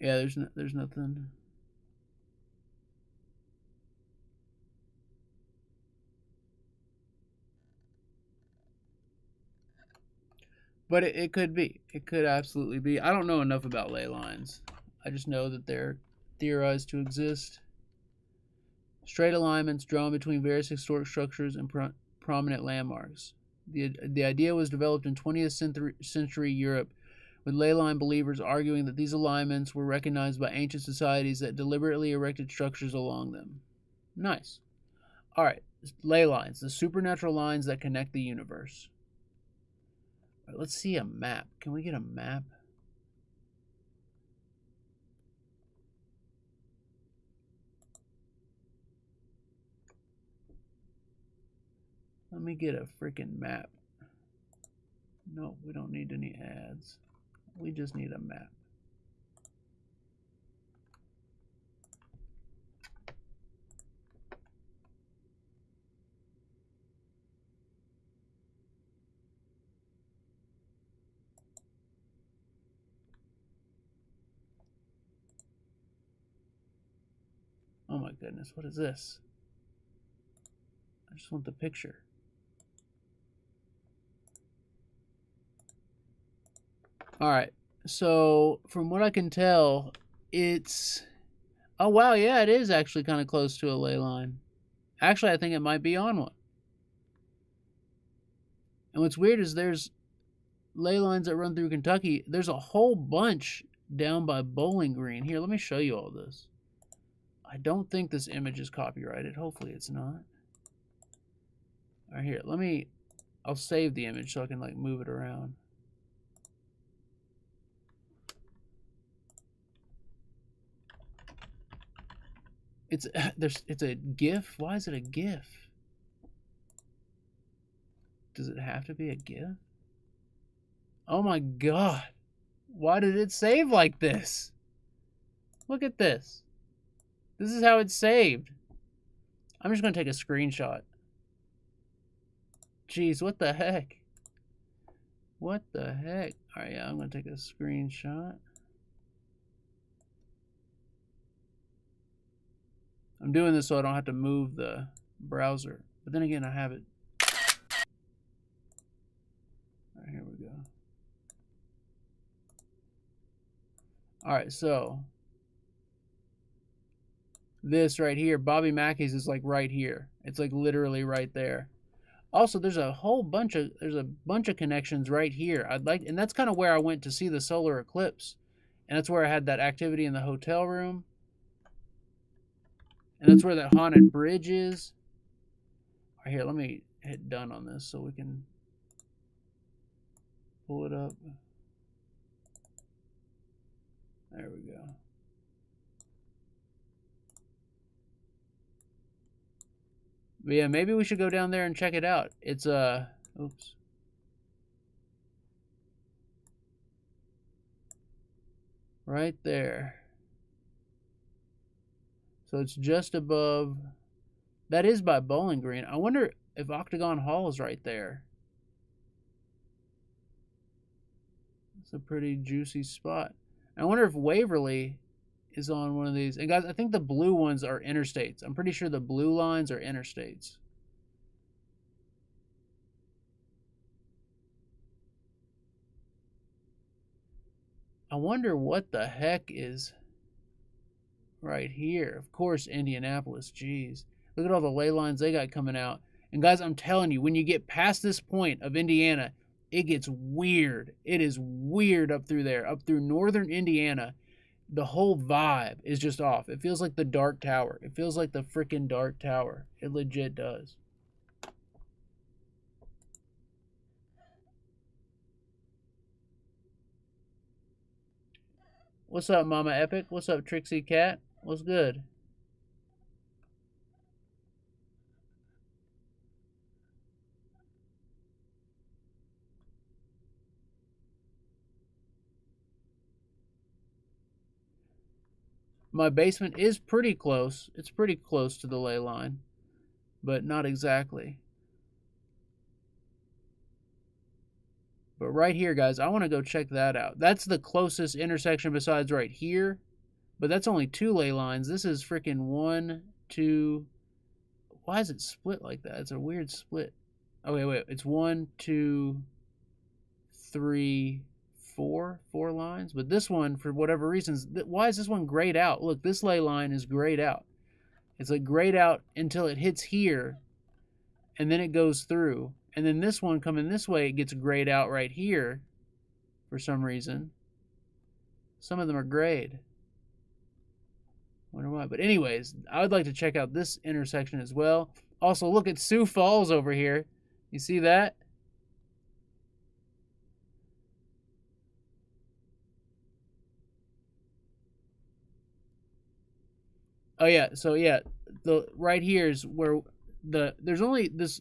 Yeah, there's nothing. But it could be. It could absolutely be. I don't know enough about ley lines. I just know that they're theorized to exist. Straight alignments drawn between various historic structures and prominent landmarks. The idea was developed in 20th century Europe, with ley line believers arguing that these alignments were recognized by ancient societies that deliberately erected structures along them. Nice. All right, ley lines, the supernatural lines that connect the universe. All right, let's see a map. Can we get a map? Let me get a freaking map. No, we don't need any ads. We just need a map. Oh my goodness, what is this? I just want the picture. Alright, so from what I can tell, it's... Oh wow, yeah, it is actually kind of close to a ley line. Actually, I think it might be on one. And what's weird is there's ley lines that run through Kentucky. There's a whole bunch down by Bowling Green. Here, let me show you all this. I don't think this image is copyrighted. Hopefully it's not. All right, here, I'll save the image so I can like move it around. It's a GIF. Why is it a GIF? Does it have to be a GIF? Oh my god. Why did it save like this? Look at this. This is how it's saved. I'm just going to take a screenshot. Jeez, what the heck? What the heck? Alright, yeah, I'm going to take a screenshot. I'm doing this so I don't have to move the browser. But then again, I have it. Alright, here we go. Alright, so this right here, Bobby Mackey's is like right here. It's like literally right there. Also, there's a bunch of connections right here. And that's kind of where I went to see the solar eclipse. And that's where I had that activity in the hotel room. And that's where that haunted bridge is. All right, here, let me hit done on this so we can pull it up. There we go. But yeah, maybe we should go down there and check it out. It's oops. Right there. So it's just above. That is by Bowling Green. I wonder if Octagon Hall is right there. It's a pretty juicy spot. I wonder if Waverly is on one of these. And guys, I think the blue ones are interstates. I'm pretty sure the blue lines are interstates. I wonder what the heck is right here. Of course, Indianapolis. Jeez. Look at all the ley lines they got coming out. And guys, I'm telling you, when you get past this point of Indiana, it gets weird. It is weird up through there. Up through northern Indiana, the whole vibe is just off. It feels like the Dark Tower. It feels like the freaking Dark Tower. It legit does. What's up, Mama Epic? What's up, Trixie Cat? What's good? My basement is pretty close. It's pretty close to the ley line, but not exactly. But right here, guys, I want to go check that out. That's the closest intersection besides right here, but that's only 2 ley lines. This is freaking 1, 2. Why is it split like that? It's a weird split. Oh, wait. It's 1, 2, 3, 4 lines. But this one, for whatever reasons, why is this one grayed out? Look, this ley line is grayed out. It's like grayed out until it hits here, and then it goes through. And then this one coming this way, it gets grayed out right here for some reason. Some of them are grayed. Wonder why. But anyways, I would like to check out this intersection as well. Also, look at Sioux Falls over here. You see that? Oh yeah, so yeah, the right here is where there's only this.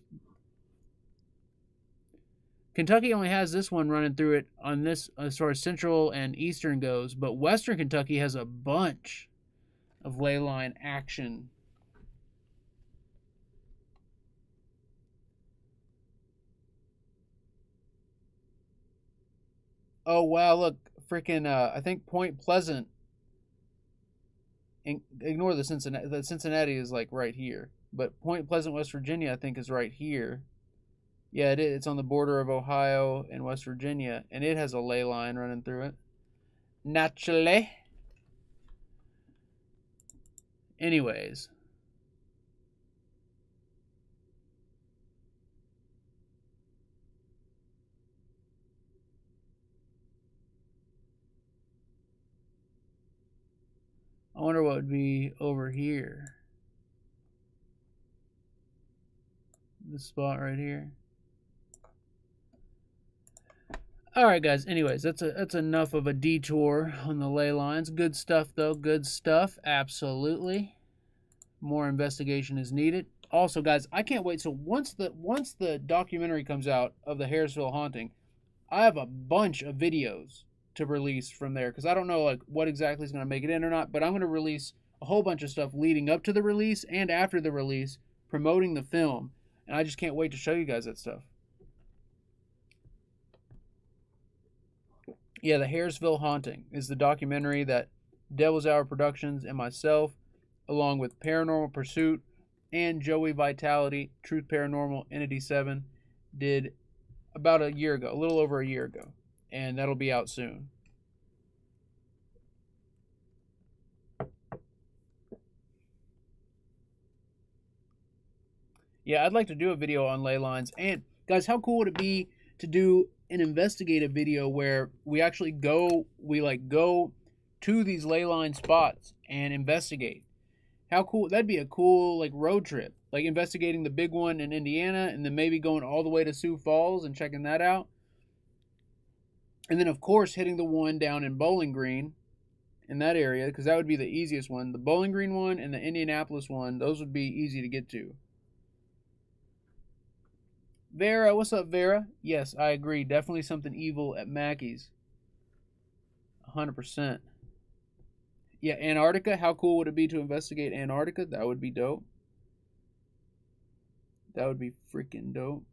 Kentucky only has this one running through it on this as far as central and eastern goes, but western Kentucky has a bunch of ley line action. Oh wow, look, freaking I think Point Pleasant. Ignore the Cincinnati. The Cincinnati is like right here, but Point Pleasant, West Virginia, I think is right here. Yeah, it is. It's on the border of Ohio and West Virginia, and it has a ley line running through it. Naturally. Anyways. I wonder what would be over here. This spot right here. All right, guys. Anyways, that's enough of a detour on the ley lines. Good stuff, though. Good stuff. Absolutely. More investigation is needed. Also, guys, I can't wait. So once the documentary comes out of the Harrisville haunting, I have a bunch of videos to release from there because I don't know like what exactly is going to make it in or not. But I'm going to release a whole bunch of stuff leading up to the release and after the release, promoting the film, and I just can't wait to show you guys that stuff. Yeah, the Harrisville Haunting is the documentary that Devil's Hour Productions and myself, along with Paranormal Pursuit and Joey Vitality, Truth Paranormal Entity 7, did about a year ago, a little over a year ago. And that'll be out soon. Yeah, I'd like to do a video on ley lines. And guys, how cool would it be to do an investigative video where we actually go to these ley line spots and investigate? How cool, that'd be a cool like road trip, like investigating the big one in Indiana and then maybe going all the way to Sioux Falls and checking that out. And then of course hitting the one down in Bowling Green in that area, because that would be the easiest one. The Bowling Green one and the Indianapolis one, those would be easy to get to. Vera, what's up, Vera? Yes, I agree. Definitely something evil at Mackeys. 100%. Yeah, Antarctica. How cool would it be to investigate Antarctica? That would be dope. That would be freaking dope.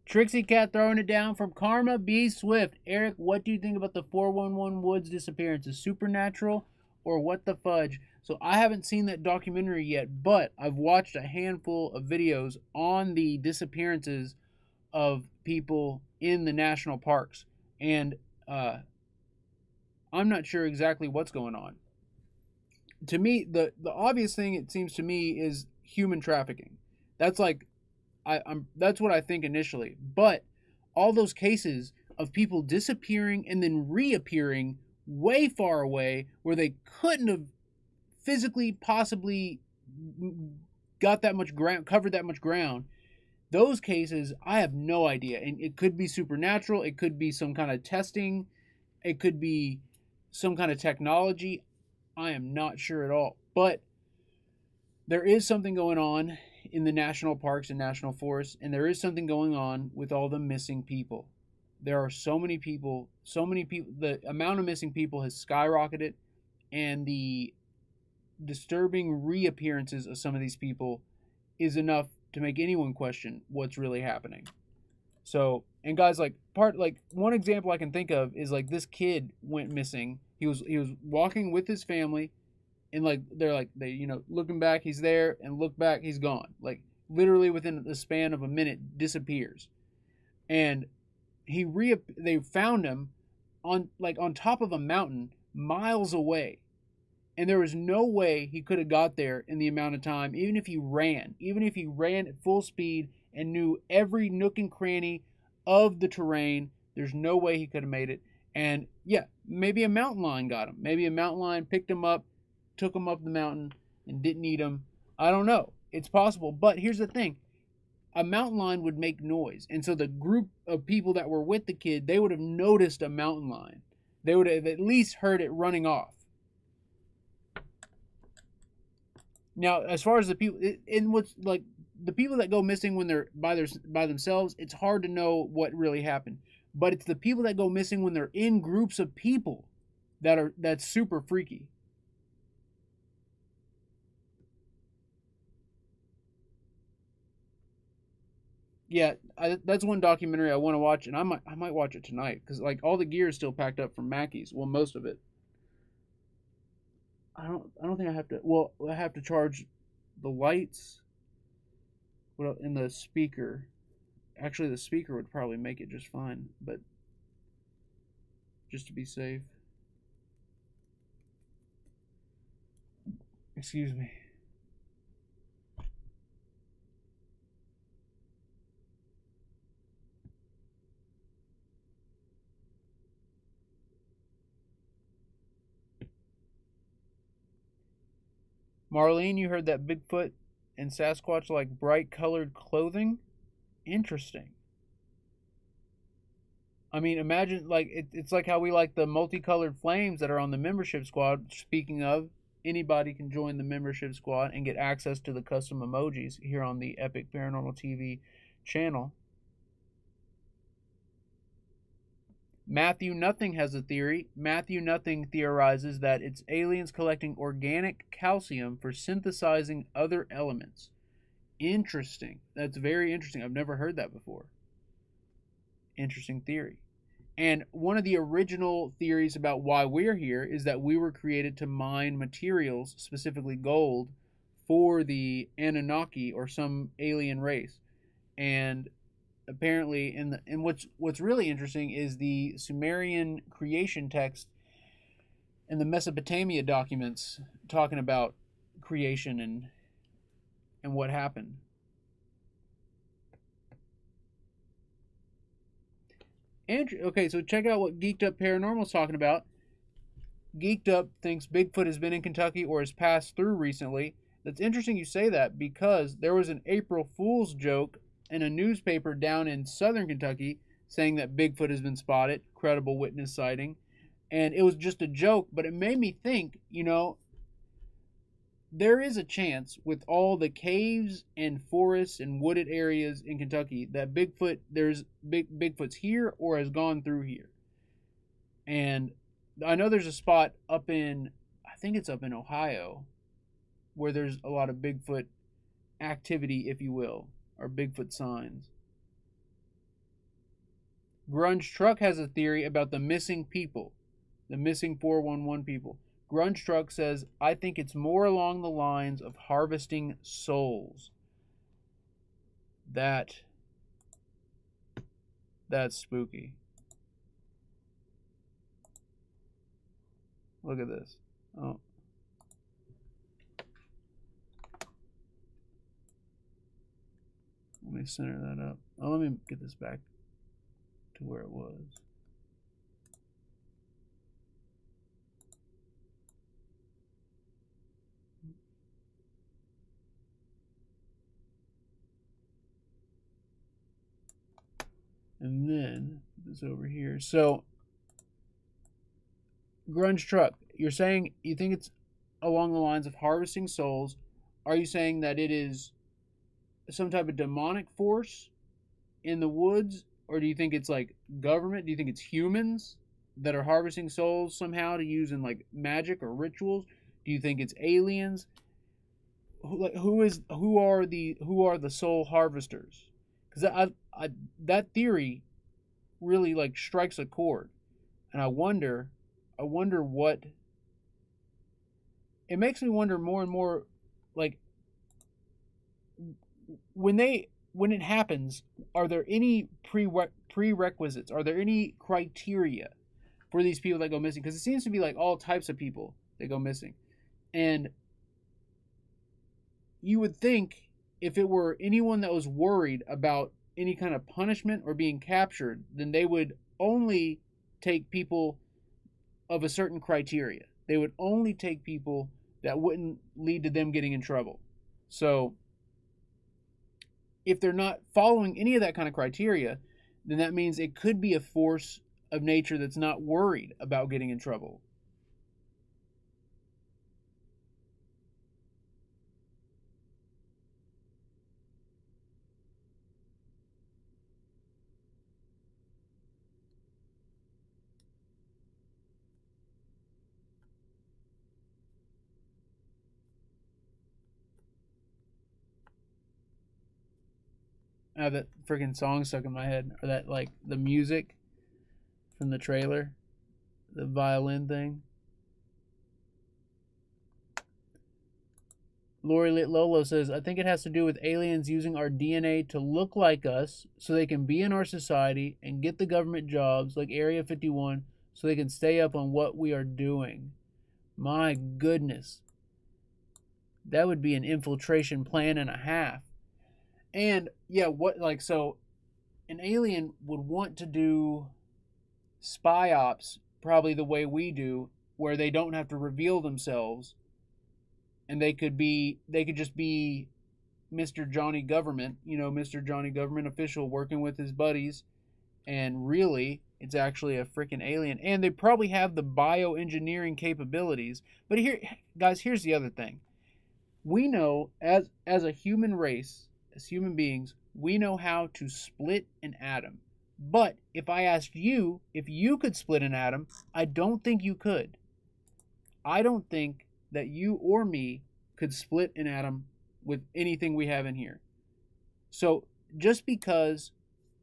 Trixie Cat throwing it down from Karma B. Swift. Eric, what do you think about the 411 Woods disappearances? Supernatural or what the fudge? So I haven't seen that documentary yet, but I've watched a handful of videos on the disappearances of people in the national parks. And I'm not sure exactly what's going on. To me, the obvious thing, it seems to me, is human trafficking. That's like that's what I think initially. But all those cases of people disappearing and then reappearing way far away where they couldn't have physically possibly got that much ground, covered that much ground, those cases, I have no idea. And it could be supernatural, it could be some kind of testing, it could be some kind of technology. I am not sure at all. But there is something going on in the national parks and national forests, and there is something going on with all the missing people. There are so many people, the amount of missing people has skyrocketed, and the disturbing reappearances of some of these people is enough to make anyone question what's really happening. So, and guys, like one example I can think of is like this kid went missing. He was walking with his family, and like they looking back, he's there, and look back, he's gone. Like literally within the span of a minute, disappears. And they found him on top of a mountain miles away. And there was no way he could have got there in the amount of time, even if he ran at full speed and knew every nook and cranny of the terrain. There's no way he could have made it. And yeah, maybe a mountain lion got him. Maybe a mountain lion picked him up, took him up the mountain, and didn't eat him. I don't know. It's possible. But here's the thing. A mountain lion would make noise. And so the group of people that were with the kid, they would have noticed a mountain lion. They would have at least heard it running off. Now, as far as the people, in what's like the people that go missing when they're by themselves, it's hard to know what really happened. But it's the people that go missing when they're in groups of people that's super freaky. Yeah, that's one documentary I want to watch, and I might watch it tonight because like all the gear is still packed up from Mackeys. Well, most of it. I don't think I have to. Well, I have to charge the lights. Well, and the speaker. Actually, the speaker would probably make it just fine, but just to be safe. Excuse me. Marlene, you heard that Bigfoot and Sasquatch like bright colored clothing? Interesting. I mean, imagine like it's like how we like the multicolored flames that are on the membership squad. Speaking of, anybody can join the membership squad and get access to the custom emojis here on the Epic Paranormal TV channel. Matthew Nothing has a theory. Matthew Nothing theorizes that it's aliens collecting organic calcium for synthesizing other elements. Interesting. That's very interesting. I've never heard that before. Interesting theory. And one of the original theories about why we're here is that we were created to mine materials, specifically gold, for the Anunnaki or some alien race. And apparently, and what's really interesting is the Sumerian creation text and the Mesopotamia documents talking about creation and what happened. Andrew, okay, so check out what Geeked Up Paranormal is talking about. Geeked Up thinks Bigfoot has been in Kentucky or has passed through recently. That's interesting you say that, because there was an April Fool's joke in a newspaper down in southern Kentucky saying that Bigfoot has been spotted, credible witness sighting. And it was just a joke, but it made me think, there is a chance with all the caves and forests and wooded areas in Kentucky that Bigfoot's here or has gone through here. And I know there's a spot up in, I think it's up in Ohio, where there's a lot of Bigfoot activity, if you will, or Bigfoot signs. Grunge Truck has a theory about the missing people, the missing 411 people. Grunge Truck says, I think it's more along the lines of harvesting souls. That's spooky. Look at this. Oh. Let me center that up. Oh, let me get this back to where it was. And then this over here. So, Grunge Truck, you're saying you think it's along the lines of harvesting souls. Are you saying that it is some type of demonic force in the woods? Or do you think it's like government? Do you think it's humans that are harvesting souls somehow to use in like magic or rituals? Do you think it's aliens? Who are the soul harvesters? Because that theory really like strikes a chord, and I wonder what it makes me wonder more and more, like when it happens, are there any prerequisites? Are there any criteria for these people that go missing? Because it seems to be like all types of people that go missing, and you would think if it were anyone that was worried about any kind of punishment or being captured, then they would only take people of a certain criteria. They would only take people that wouldn't lead to them getting in trouble. So if they're not following any of that kind of criteria, then that means it could be a force of nature that's not worried about getting in trouble. I have that freaking song stuck in my head, or that like the music from the trailer, the violin thing. Lori Lit Lolo says, I think it has to do with aliens using our DNA to look like us so they can be in our society and get the government jobs like Area 51 so they can stay up on what we are doing. My goodness. That would be an infiltration plan and a half. And yeah, so an alien would want to do spy ops probably the way we do, where they don't have to reveal themselves, and they could just be Mr. Johnny Government, Mr. Johnny Government official working with his buddies, and really it's actually a freaking alien. And they probably have the bioengineering capabilities. But here, guys, here's the other thing. We know as a human race, as human beings, we know how to split an atom. But if I asked you if you could split an atom, I don't think you could. I don't think that you or me could split an atom with anything we have in here. So just because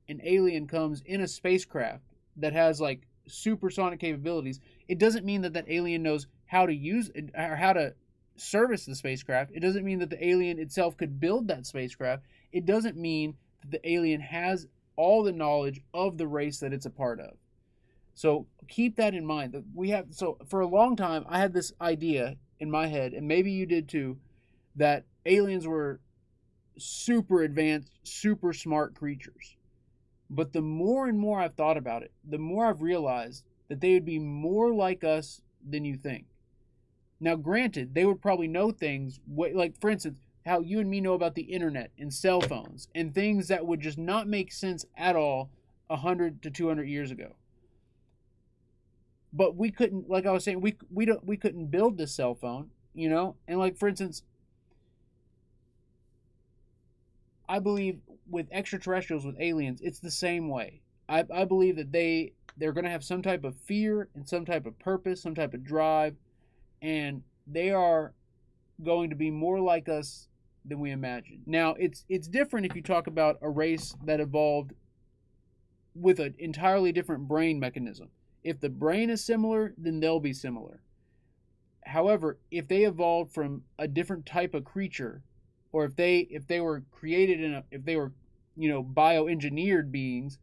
an alien comes in a spacecraft that has like supersonic capabilities, it doesn't mean that alien knows how to use it or how to service the spacecraft. It doesn't mean that the alien itself could build that spacecraft. It doesn't mean that the alien has all the knowledge of the race that it's a part of. So keep that in mind. So for a long time, I had this idea in my head, and maybe you did too, that aliens were super advanced, super smart creatures. But the more and more I've thought about it, the more I've realized that they would be more like us than you think. Now, granted, they would probably know things, like, for instance, how you and me know about the internet and cell phones and things that would just not make sense at all 100 to 200 years ago. But we couldn't, like I was saying, we couldn't build this cell phone, you know? And like, for instance, I believe with extraterrestrials, with aliens, it's the same way. I believe that they're going to have some type of fear and some type of purpose, some type of drive, and they are going to be more like us than we imagine. Now, it's different if you talk about a race that evolved with an entirely different brain mechanism. If the brain is similar, then they'll be similar. However, if they evolved from a different type of creature, or if they were created if they were, bioengineered beings,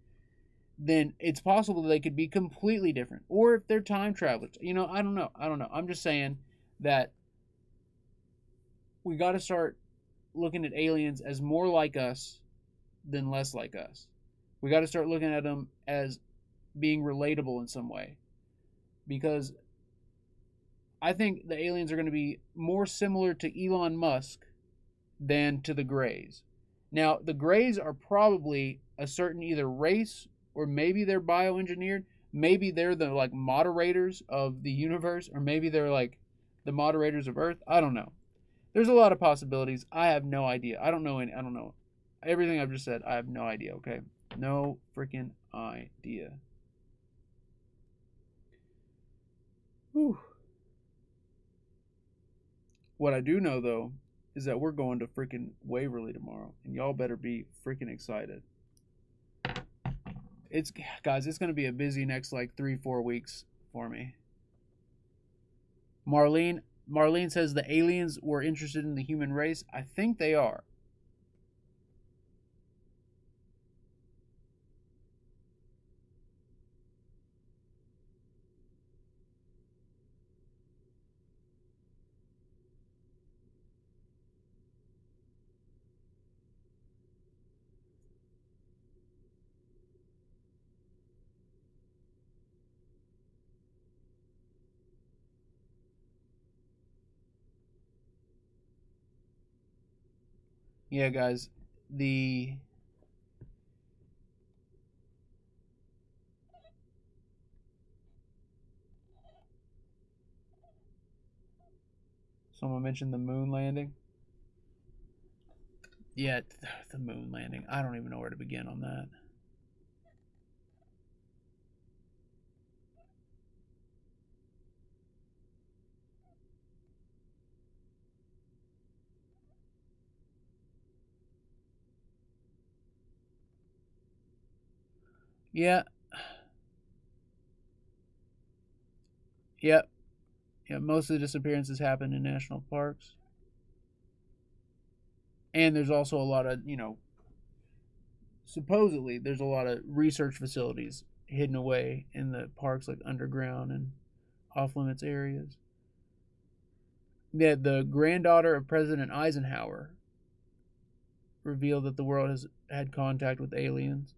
then it's possible that they could be completely different. Or if they're time travelers, I don't know. I'm just saying that we got to start looking at aliens as more like us than less like us. We got to start looking at them as being relatable in some way, because I think the aliens are going to be more similar to Elon Musk than to the Greys. Now, the Greys are probably a certain either race, or maybe they're bioengineered. Maybe they're the like moderators of the universe, or maybe they're like the moderators of Earth. I don't know. There's a lot of possibilities. I have no idea. I don't know. Everything I've just said, I have no idea, okay? No freaking idea. Whew. What I do know, though, is that we're going to freaking Waverly tomorrow, and y'all better be freaking excited. It's going to be a busy next, 3-4 weeks for me. Marlene says the aliens were interested in the human race. I think they are. Yeah, guys, someone mentioned the moon landing. Yeah, the moon landing. I don't even know where to begin on that. Yeah. Yep. Yeah, most of the disappearances happen in national parks. And there's also a lot of, supposedly there's a lot of research facilities hidden away in the parks, like underground and off-limits areas. Yeah, the granddaughter of President Eisenhower revealed that the world has had contact with aliens.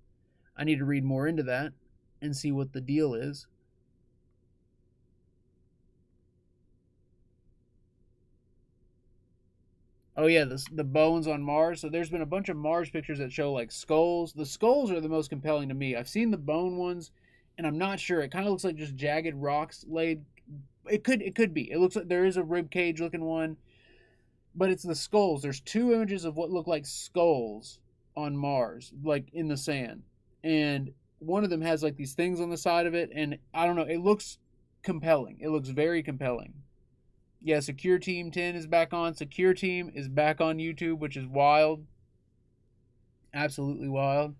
I need to read more into that and see what the deal is. Oh yeah, the bones on Mars. So there's been a bunch of Mars pictures that show like skulls. The skulls are the most compelling to me. I've seen the bone ones, and I'm not sure. It kind of looks like just jagged rocks laid. It could be. It looks like there is a rib cage looking one, but it's the skulls. There's two images of what look like skulls on Mars, like in the sand, and one of them has like these things on the side of it, and I don't know. It looks compelling. It looks very compelling. Yeah, Secure Team 10 is back on. Secure Team is back on YouTube, which is wild. Absolutely wild.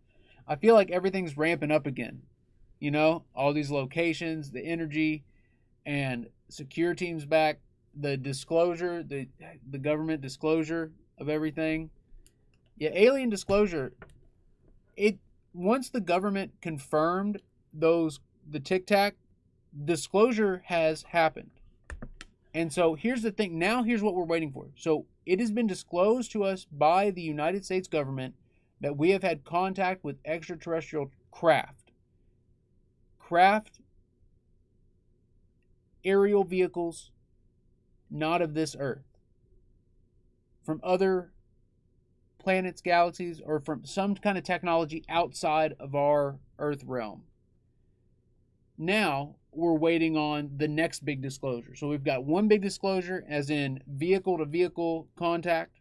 I feel like everything's ramping up again. All these locations, the energy, and Secure Team's back. The disclosure, the government disclosure of everything. Yeah, alien disclosure. Once the government confirmed the Tic Tac, disclosure has happened. And so here's the thing. Now here's what we're waiting for. So it has been disclosed to us by the United States government that we have had contact with extraterrestrial craft. Craft, aerial vehicles, not of this Earth. From other planets, galaxies, or from some kind of technology outside of our Earth realm. Now we're waiting on the next big disclosure. So we've got one big disclosure, as in vehicle to vehicle contact.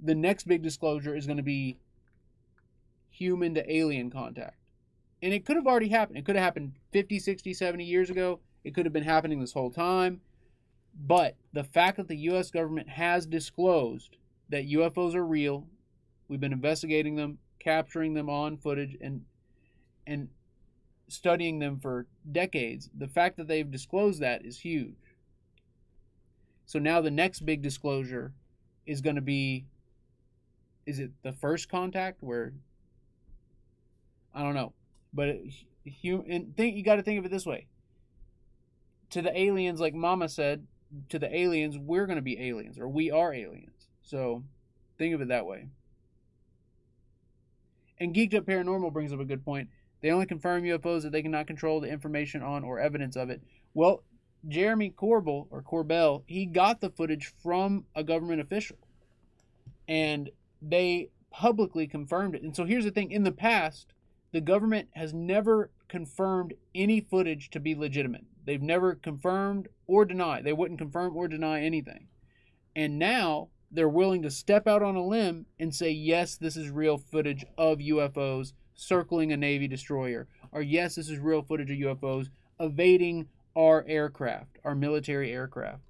The next big disclosure is going to be human to alien contact. And it could have already happened. It could have happened 50, 60, 70 years ago. It could have been happening this whole time. But the fact that the U.S. government has disclosed that UFOs are real, we've been investigating them, capturing them on footage, and studying them for decades. The fact that they've disclosed that is huge. So now the next big disclosure is going to be, is it the first contact where, I don't know, but you got to think of it this way. To the aliens, like Mama said, to the aliens, we're going to be aliens, or we are aliens. So think of it that way. And Geeked Up Paranormal brings up a good point. They only confirm UFOs that they cannot control the information on or evidence of it. Well, Jeremy Corbell, he got the footage from a government official. And they publicly confirmed it. And so here's the thing. In the past, the government has never confirmed any footage to be legitimate. They've never confirmed or denied. They wouldn't confirm or deny anything. And now they're willing to step out on a limb and say, yes, this is real footage of UFOs circling a Navy destroyer. Or yes, this is real footage of UFOs evading our aircraft, our military aircraft.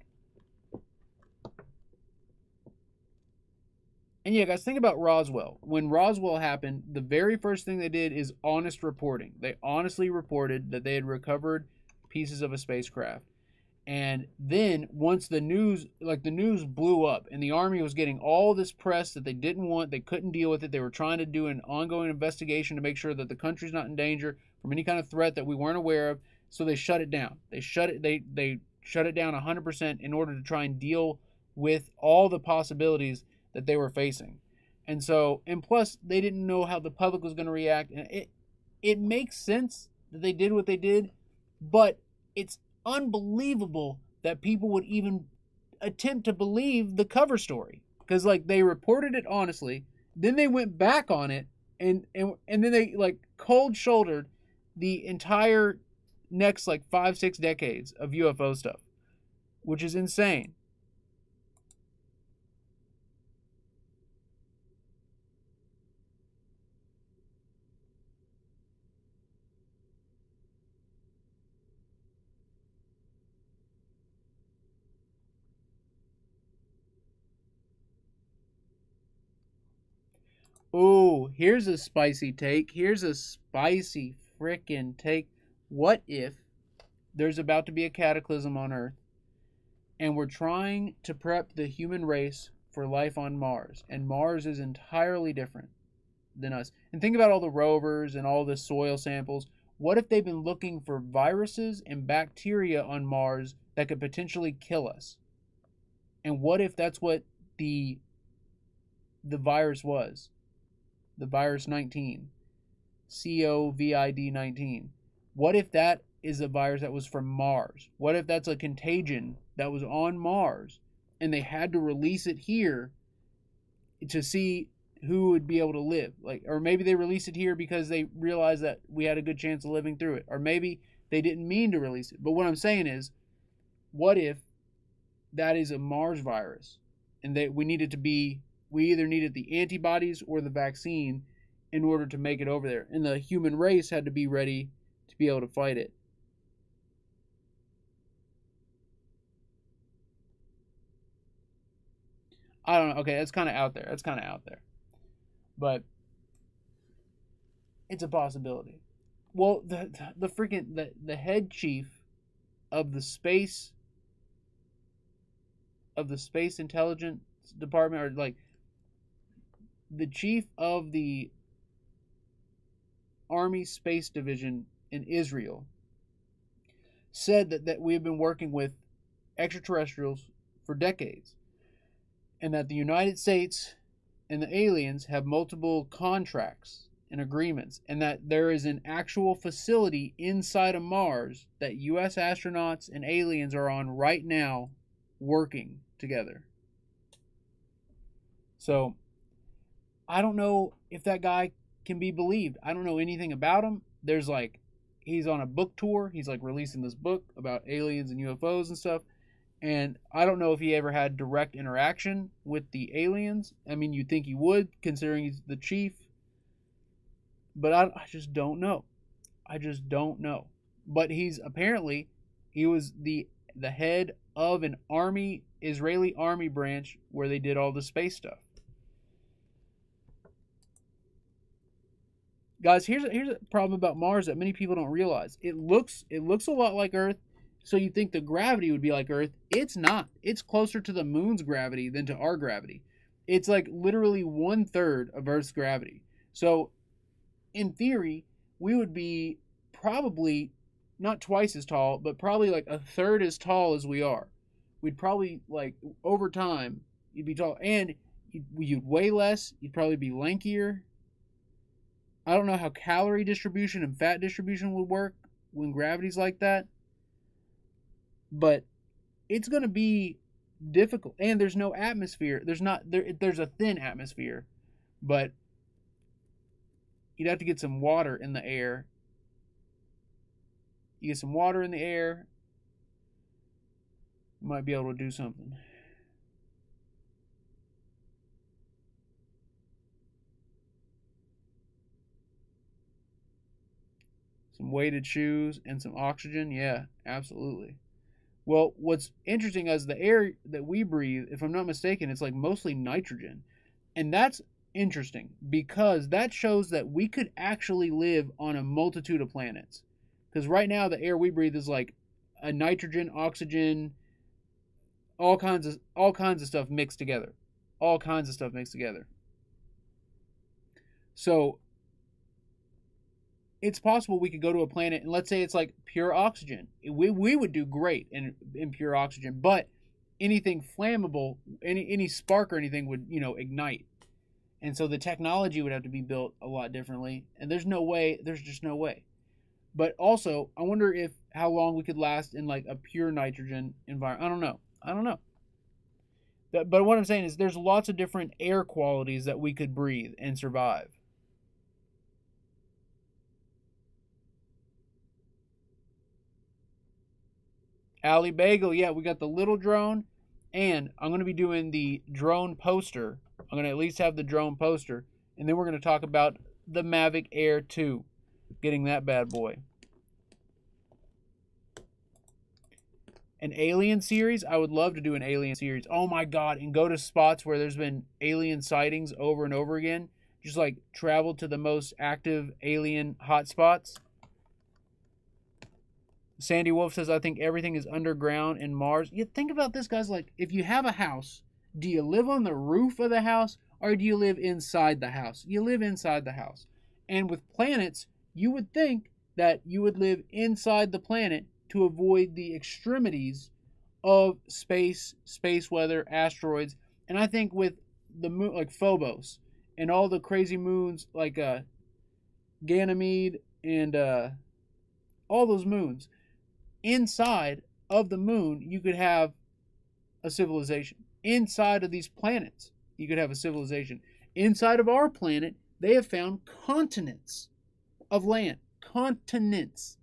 And yeah, guys, think about Roswell. When Roswell happened, the very first thing they did is honest reporting. They honestly reported that they had recovered pieces of a spacecraft. And then once the news blew up and the Army was getting all this press that they didn't want, they couldn't deal with it. They were trying to do an ongoing investigation to make sure that the country's not in danger from any kind of threat that we weren't aware of. So they shut it down. They shut it down 100% in order to try and deal with all the possibilities that they were facing. And plus they didn't know how the public was going to react. And it makes sense that they did what they did, but it's unbelievable that people would even attempt to believe the cover story, because they reported it honestly, then they went back on it and then they cold shouldered the entire next 5-6 decades of UFO stuff, which is insane. Oh, here's a spicy take. Here's a spicy frickin' take. What if there's about to be a cataclysm on Earth and we're trying to prep the human race for life on Mars, and Mars is entirely different than us? And think about all the rovers and all the soil samples. What if they've been looking for viruses and bacteria on Mars that could potentially kill us? And what if that's what the virus was? The virus 19, COVID-19. What if that is a virus that was from Mars? What if that's a contagion that was on Mars and they had to release it here to see who would be able to live? Or maybe they released it here because they realized that we had a good chance of living through it. Or maybe they didn't mean to release it. But what I'm saying is, what if that is a Mars virus and that we either needed the antibodies or the vaccine in order to make it over there, and the human race had to be ready to be able to fight it? I don't know. Okay, that's kind of out there. But it's a possibility. Well, the freaking the head chief of the space intelligence department, or the chief of the Army Space Division in Israel, said that we have been working with extraterrestrials for decades, and that the United States and the aliens have multiple contracts and agreements, and that there is an actual facility inside of Mars that U.S. astronauts and aliens are on right now working together. So I don't know if that guy can be believed. I don't know anything about him. There's like, he's on a book tour. He's like releasing this book about aliens and UFOs and stuff. And I don't know if he ever had direct interaction with the aliens. I mean, you'd think he would, considering he's the chief. But I just don't know. I just don't know. But he was the head of an Israeli army branch where they did all the space stuff. Guys, here's a problem about Mars that many people don't realize. It looks a lot like Earth, so you think the gravity would be like Earth. It's not. It's closer to the moon's gravity than to our gravity. It's like literally 1/3 of Earth's gravity. So, in theory, we would be probably not twice as tall, but probably like 1/3 as tall as we are. We'd probably, like, over time, you'd be tall, and you'd weigh less. You'd probably be lankier. I don't know how calorie distribution and fat distribution would work when gravity's like that. But it's going to be difficult. And there's no atmosphere. There's a thin atmosphere. But you'd have to get some water in the air. You get some water in the air, you might be able to do something. Some weighted shoes and some oxygen. Yeah, absolutely. Well, what's interesting is the air that we breathe, if I'm not mistaken, it's like mostly nitrogen. And that's interesting because that shows that we could actually live on a multitude of planets. Because right now the air we breathe is like a nitrogen, oxygen, all kinds of stuff mixed together. All kinds of stuff mixed together. So it's possible we could go to a planet and let's say it's like pure oxygen. We would do great in pure oxygen, but anything flammable, any spark or anything would, ignite. And so the technology would have to be built a lot differently. And there's just no way. But also, I wonder how long we could last in like a pure nitrogen environment. I don't know. But what I'm saying is there's lots of different air qualities that we could breathe and survive. Ali Bagel, yeah, we got the little drone, and I'm going to be doing the drone poster. I'm going to at least have the drone poster, and then we're going to talk about the Mavic Air 2, getting that bad boy. An alien series? I would love to do an alien series. Oh my god, and go to spots where there's been alien sightings over and over again. Just like travel to the most active alien hotspots. Sandy Wolf says, I think everything is underground in Mars. You think about this, guys. Like, if you have a house, do you live on the roof of the house or do you live inside the house? You live inside the house. And with planets, you would think that you would live inside the planet to avoid the extremities of space weather, asteroids. And I think with the moon, like Phobos, and all the crazy moons like Ganymede and all those moons, inside of the moon, you could have a civilization. Inside of these planets, you could have a civilization. Inside of our planet, they have found continents of land. Continents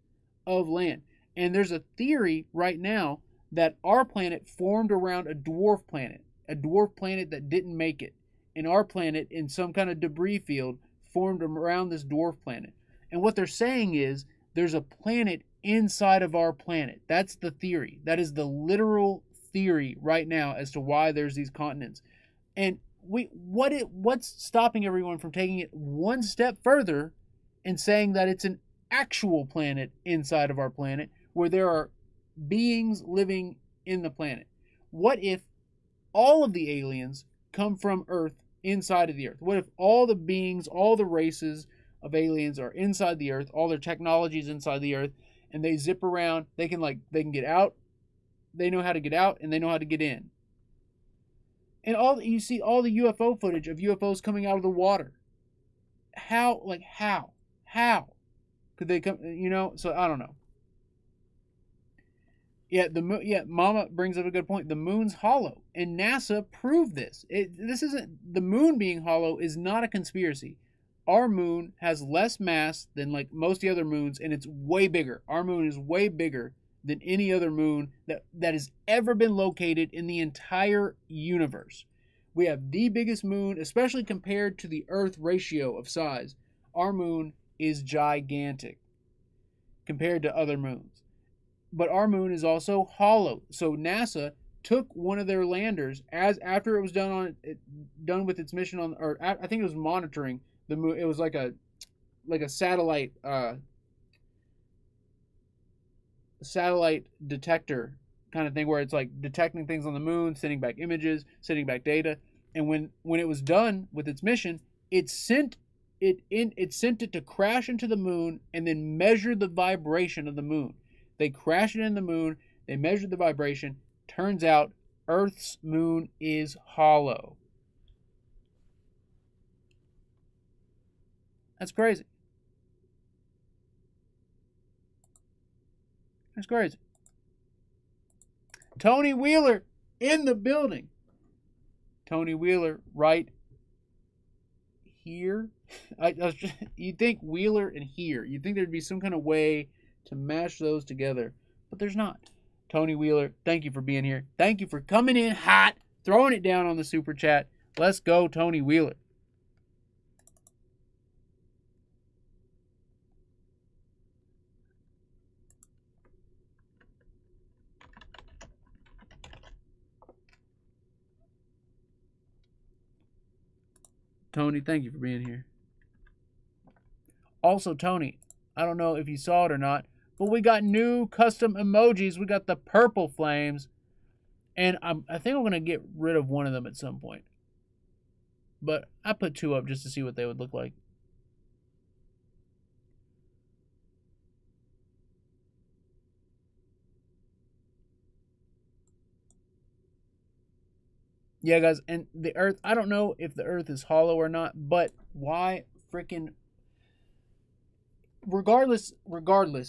of land. And there's a theory right now that our planet formed around a dwarf planet that didn't make it. And our planet, in some kind of debris field, formed around this dwarf planet. And what they're saying is there's a planet inside of our planet. That's the theory. That is the literal theory right now as to why there's these continents. And what's stopping everyone from taking it one step further and saying that it's an actual planet inside of our planet where there are beings living in the planet? What if all of the aliens come from Earth, inside of the Earth? What if all the beings, all the races of aliens are inside the Earth, all their technology is inside the Earth, and they zip around, they can get out they know how to get out and they know how to get in. And you see all the UFO footage of UFOs coming out of the water. How could they come? So I don't know. Yeah, Mama brings up a good point. The moon's hollow, and NASA proved this. This isn't the moon being hollow is not a conspiracy. Our moon has less mass than like most of the other moons, and it's way bigger. Our moon is way bigger than any other moon that has ever been located in the entire universe. We have the biggest moon, especially compared to the Earth ratio of size. Our moon is gigantic compared to other moons. But our moon is also hollow. So NASA took one of their landers after it was done with its mission on, or I think it was monitoring the moon. It was like a satellite detector kind of thing, where it's like detecting things on the moon, sending back images, sending back data. And when it was done with its mission, it sent it to crash into the moon and then measure the vibration of the moon. They crashed it in the moon. They measured the vibration. Turns out Earth's moon is hollow. That's crazy. That's crazy. Tony Wheeler in the building. Tony Wheeler right here. You'd think Wheeler and here. You'd think there'd be some kind of way to mash those together, but there's not. Tony Wheeler, thank you for being here. Thank you for coming in hot, throwing it down on the super chat. Let's go, Tony Wheeler. Tony, thank you for being here. Also, Tony, I don't know if you saw it or not, but we got new custom emojis. We got the purple flames, and I think I'm going to get rid of one of them at some point. But I put two up just to see what they would look like. Yeah, guys, and the Earth, I don't know if the Earth is hollow or not, but why freaking... Regardless,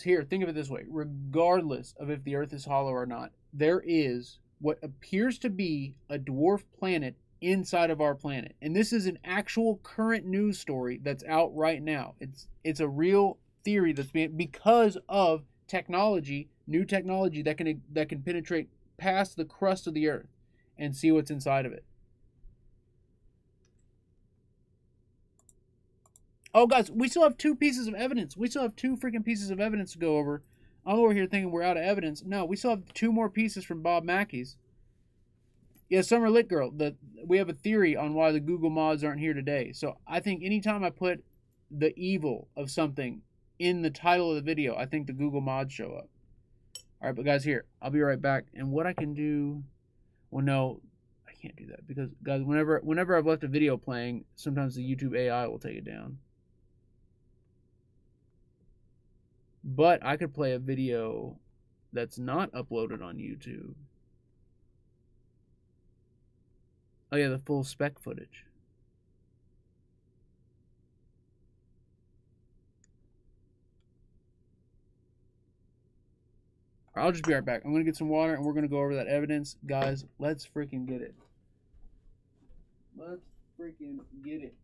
here, think of it this way. Regardless of if the Earth is hollow or not, there is what appears to be a dwarf planet inside of our planet. And this is an actual current news story that's out right now. It's a real theory that's being, because of technology, new technology that can penetrate past the crust of the Earth and see what's inside of it. Oh, guys, we still have two pieces of evidence. We still have two freaking pieces of evidence to go over. I'm over here thinking we're out of evidence. No, we still have two more pieces from Bob Mackeys. Yeah, Summer Lit Girl. We have a theory on why the Google mods aren't here today. So I think anytime I put the evil of something in the title of the video, I think the Google mods show up. All right, but guys, here, I'll be right back. And what I can do... Well, no, I can't do that because, guys, whenever I've left a video playing, sometimes the YouTube AI will take it down. But I could play a video that's not uploaded on YouTube. Oh yeah, the full spec footage. I'll just be right back. I'm going to get some water and we're going to go over that evidence. Guys, let's freaking get it. Let's freaking get it.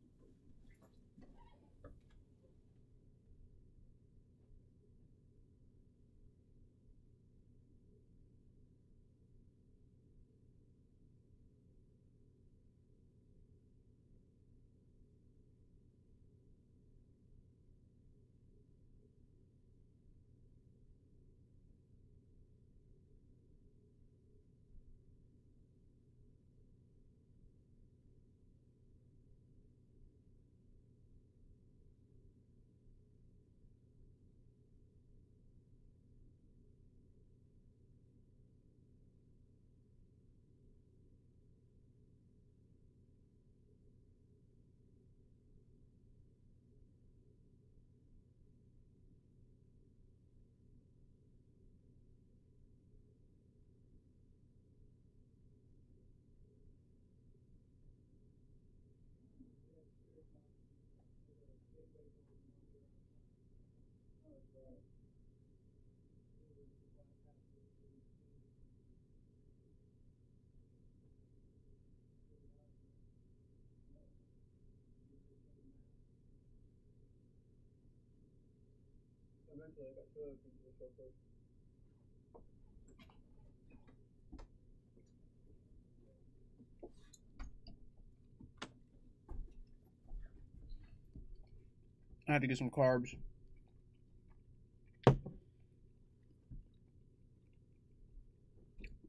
I had to get some carbs.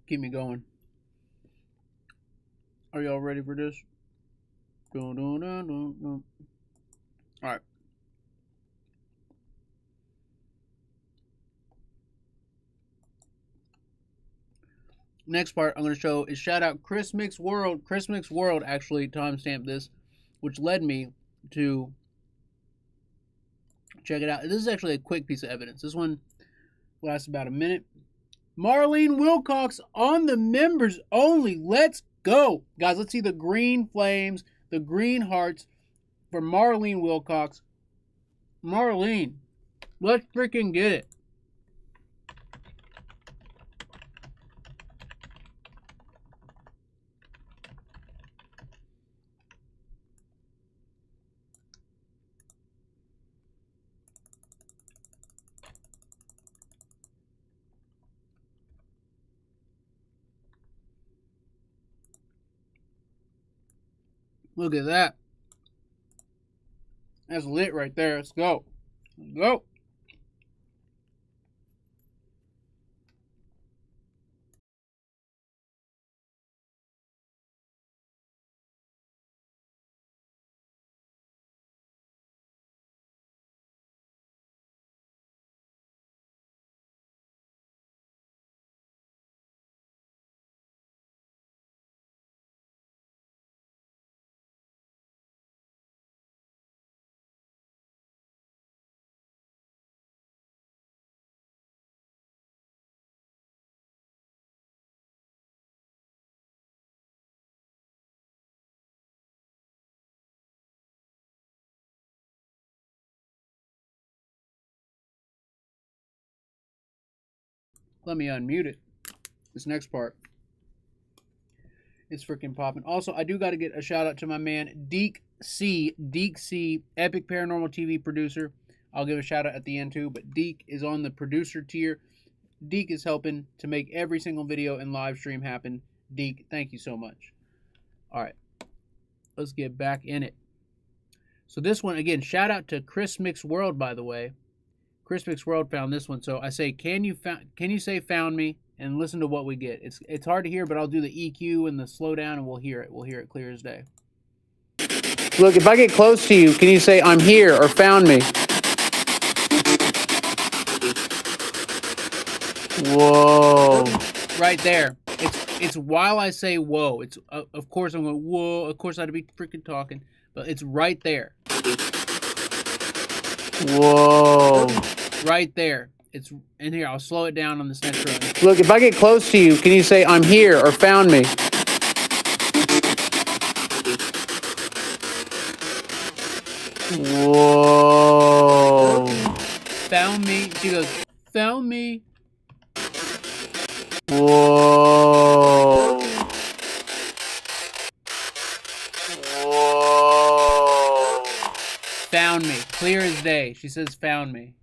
Keep me going. Are y'all ready for this? All right. Next part I'm going to show is shout out Chris Mix World. Chris Mix World actually timestamped this, which led me to check it out. This is actually a quick piece of evidence. This one lasts about a minute. Marlene Wilcox on the members only. Let's go. Guys, let's see the green flames, the green hearts for Marlene Wilcox. Marlene, let's freaking get it. Look at that. That's lit right there. Let's go. Let's go. Let me unmute it. This next part. It's freaking popping. Also, I do got to get a shout out to my man, Deke C, epic paranormal TV producer. I'll give a shout out at the end too, but Deke is on the producer tier. Deke is helping to make every single video and live stream happen. Deke, thank you so much. All right, let's get back in it. So this one, again, shout out to Chris Mix World, by the way. Chris Mix World found this one. So I say, can you say found me? And listen to what we get. It's hard to hear, but I'll do the EQ and the slowdown and we'll hear it. We'll hear it clear as day. Look, if I get close to you, can you say I'm here or found me? Whoa. Right there. It's while I say whoa. It's of course I'm going whoa. Of course I'd be freaking talking, but it's right there. Whoa. Right there. It's in here. I'll slow it down on this next run. Look, if I get close to you, can you say I'm here or found me? Whoa. Found me. She goes, found me. Whoa. Whoa. Found me. Clear as day. She says found me.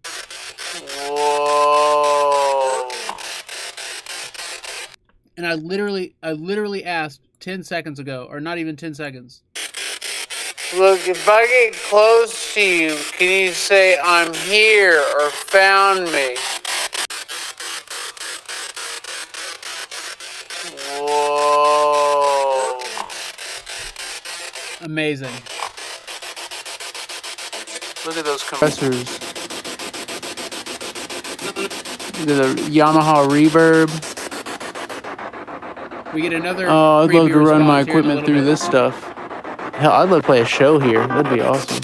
Whoa. And I literally asked 10 seconds ago, or not even 10 seconds. Look, if I get close to you, can you say I'm here or found me? Whoa. Amazing. Look at those compressors. The Yamaha reverb. We get another. Oh, I'd love to run my equipment through this stuff. Hell, I'd love to play a show here. That'd be awesome.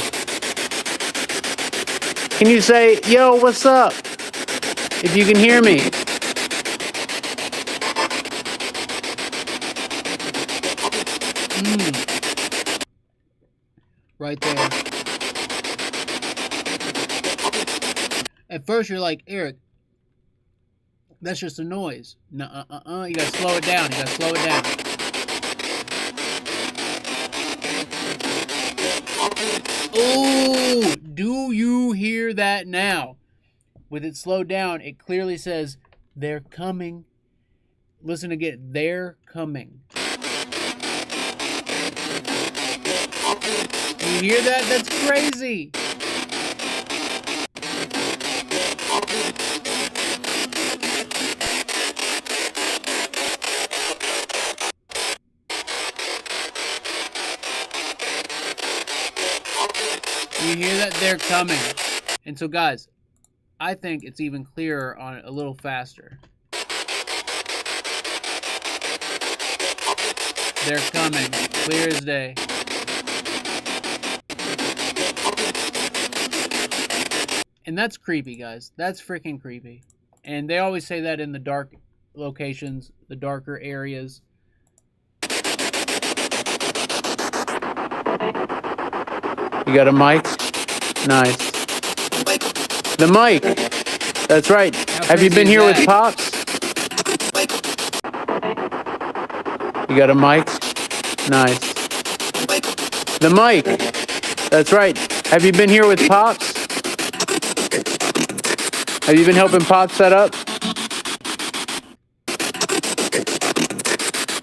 Can you say, yo, what's up? If you can hear me. Right there. At first you're like, Eric, that's just a noise. No, you gotta slow it down. You gotta slow it down. Oh, do you hear that now? with it slowed down, it clearly says, "They're coming." Listen again. They're coming. You hear that? That's crazy. You hear that? They're coming. And so, guys, I think it's even clearer on it a little faster. They're coming. Clear as day. And that's creepy, guys. That's freaking creepy. And they always say that in the dark locations, the darker areas. You got a mic? Nice. The mic. That's right. Have you been here with Pops? You got a mic? Nice. The mic. That's right. Have you been here with Pops? Have you been helping Pops set up?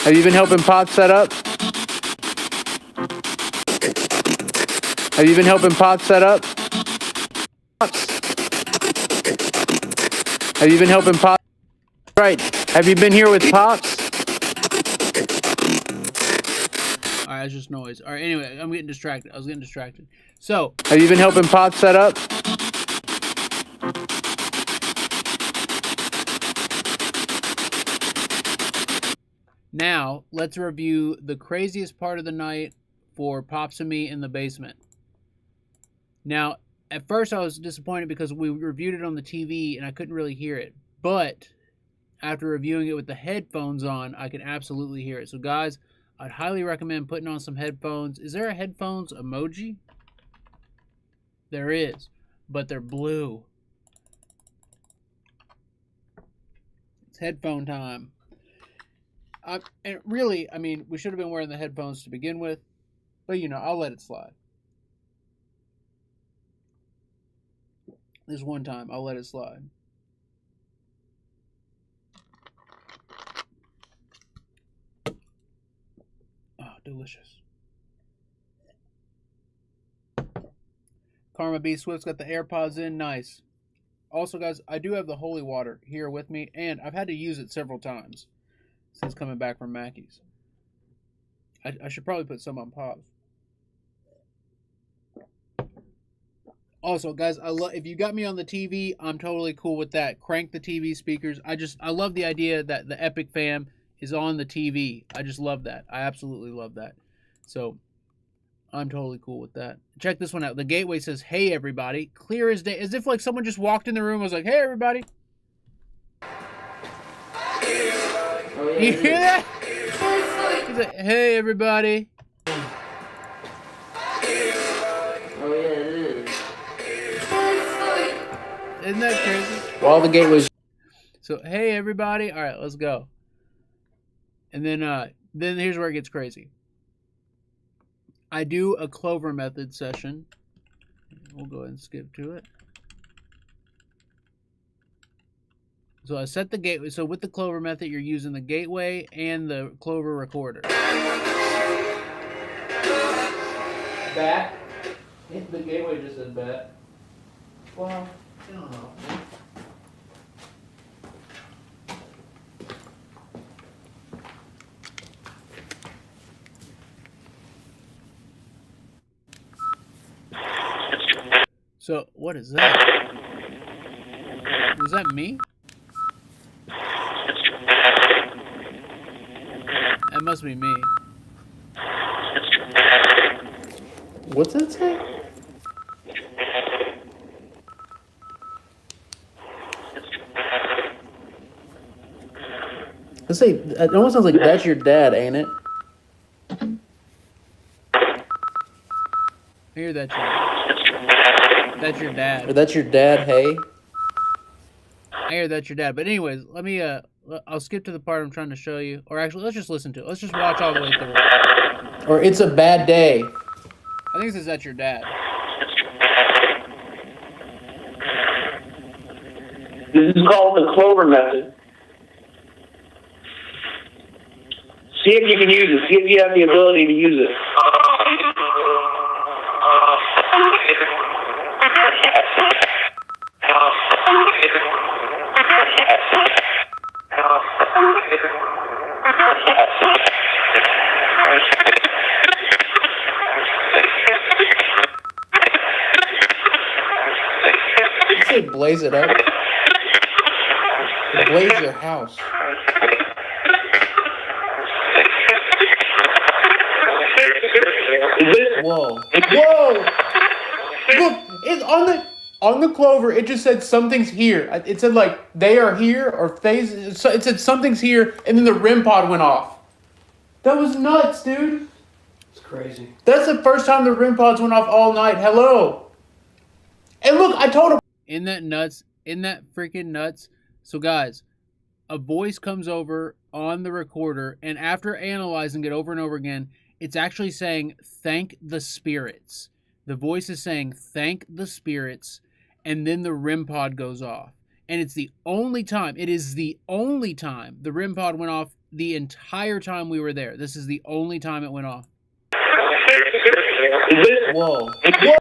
Have you been helping Pops set up? Have you been helping Pops set up? Pops. Have you been helping Pops? Right. Have you been here with Pops? Alright, that's just noise. Alright, anyway, I'm getting distracted. I was getting distracted. So, have you been helping Pops set up? now let's review the craziest part of the night for Pops and me in the basement. Now, at first I was disappointed because we reviewed it on the TV and I couldn't really hear it. But after reviewing it with the headphones on, I can absolutely hear it. So guys, I'd highly recommend putting on some headphones. Is there a headphones emoji? There is, but they're blue. It's headphone time. And really, I mean, we should have been wearing the headphones to begin with. But, you know, I'll let it slide. This one time, I'll let it slide. Oh, delicious. Karma B Swift's got the AirPods in. Nice. Also, guys, I do have the holy water here with me, and I've had to use it several times since coming back from Mackeys. I should probably put some on Pops. Also, guys, if you got me on the TV, I'm totally cool with that. Crank the TV speakers. I love the idea that the Epic fam is on the TV. I just love that. I absolutely love that. So, I'm totally cool with that. Check this one out. The gateway says, "Hey, everybody." Clear as day. As if like someone just walked in the room and was like, "Hey, everybody." Oh, yeah, you hear that? He's like, "Hey, everybody." Oh, yeah, it is. Isn't that crazy? While the gate was... So, hey, everybody. All right, let's go. And then here's where it gets crazy. I do a Clover method session. We'll go ahead and skip to it. So I set the gateway. So with the Clover method, you're using the gateway and the Clover recorder. Bat? The gateway just said bat. Well, I don't know. So, what is that? Was that me? That must be me. What's that say? Let's say, it almost sounds like that's your dad, ain't it? I hear that. That's your dad. Or that's your dad, hey? I hear that's your dad. But anyways, let me, I'll skip to the part I'm trying to show you. Or actually, let's just listen to it. Let's just watch all the way through. Or it's a bad day. I think it says that's your dad. This is called the Clover method. See if you can use it. See if you have the ability to use it. You say blaze it up? Blaze your house. Whoa. Whoa! Look, it's on the clover, it just said something's here. It said like they are here or phase. It said something's here, and then the REM pod went off. That was nuts, dude. It's crazy. That's the first time the REM pods went off all night. Hello. And look, I told him. Isn't that nuts? Isn't that freaking nuts? So guys, a voice comes over on the recorder, and after analyzing it over and over again, it's actually saying, thank the spirits. The voice is saying, thank the spirits, and then the REM pod goes off. And it's the only time, it is the only time the REM pod went off the entire time we were there. This is the only time it went off. Whoa. Whoa.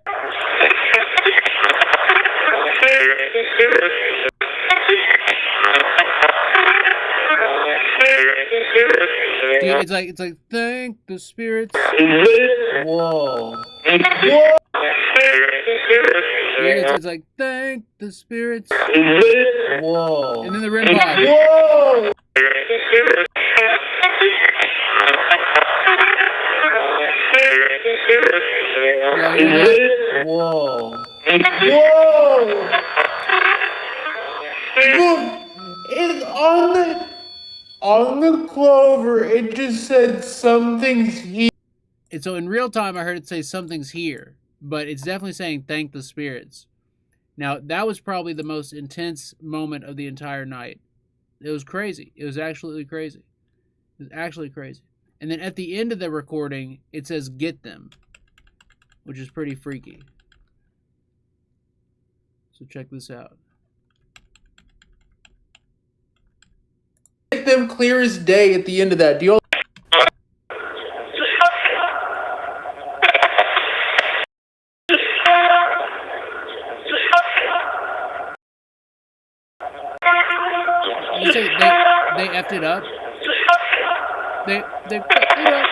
Dude, it's like thank the spirits. Whoa. Whoa. Yeah, it's like thank the spirits. Whoa. And then the REM pod. Whoa. Whoa. Whoa. Look, it's on the clover, it just said something's here. And so in real time, I heard it say something's here, but it's definitely saying thank the spirits. Now, that was probably the most intense moment of the entire night. It was crazy. It was absolutely crazy. It was actually crazy. And then at the end of the recording, it says get them, which is pretty freaky. So check this out. Get them clear as day at the end of that. Do you all... You say they effed it up? They effed it up.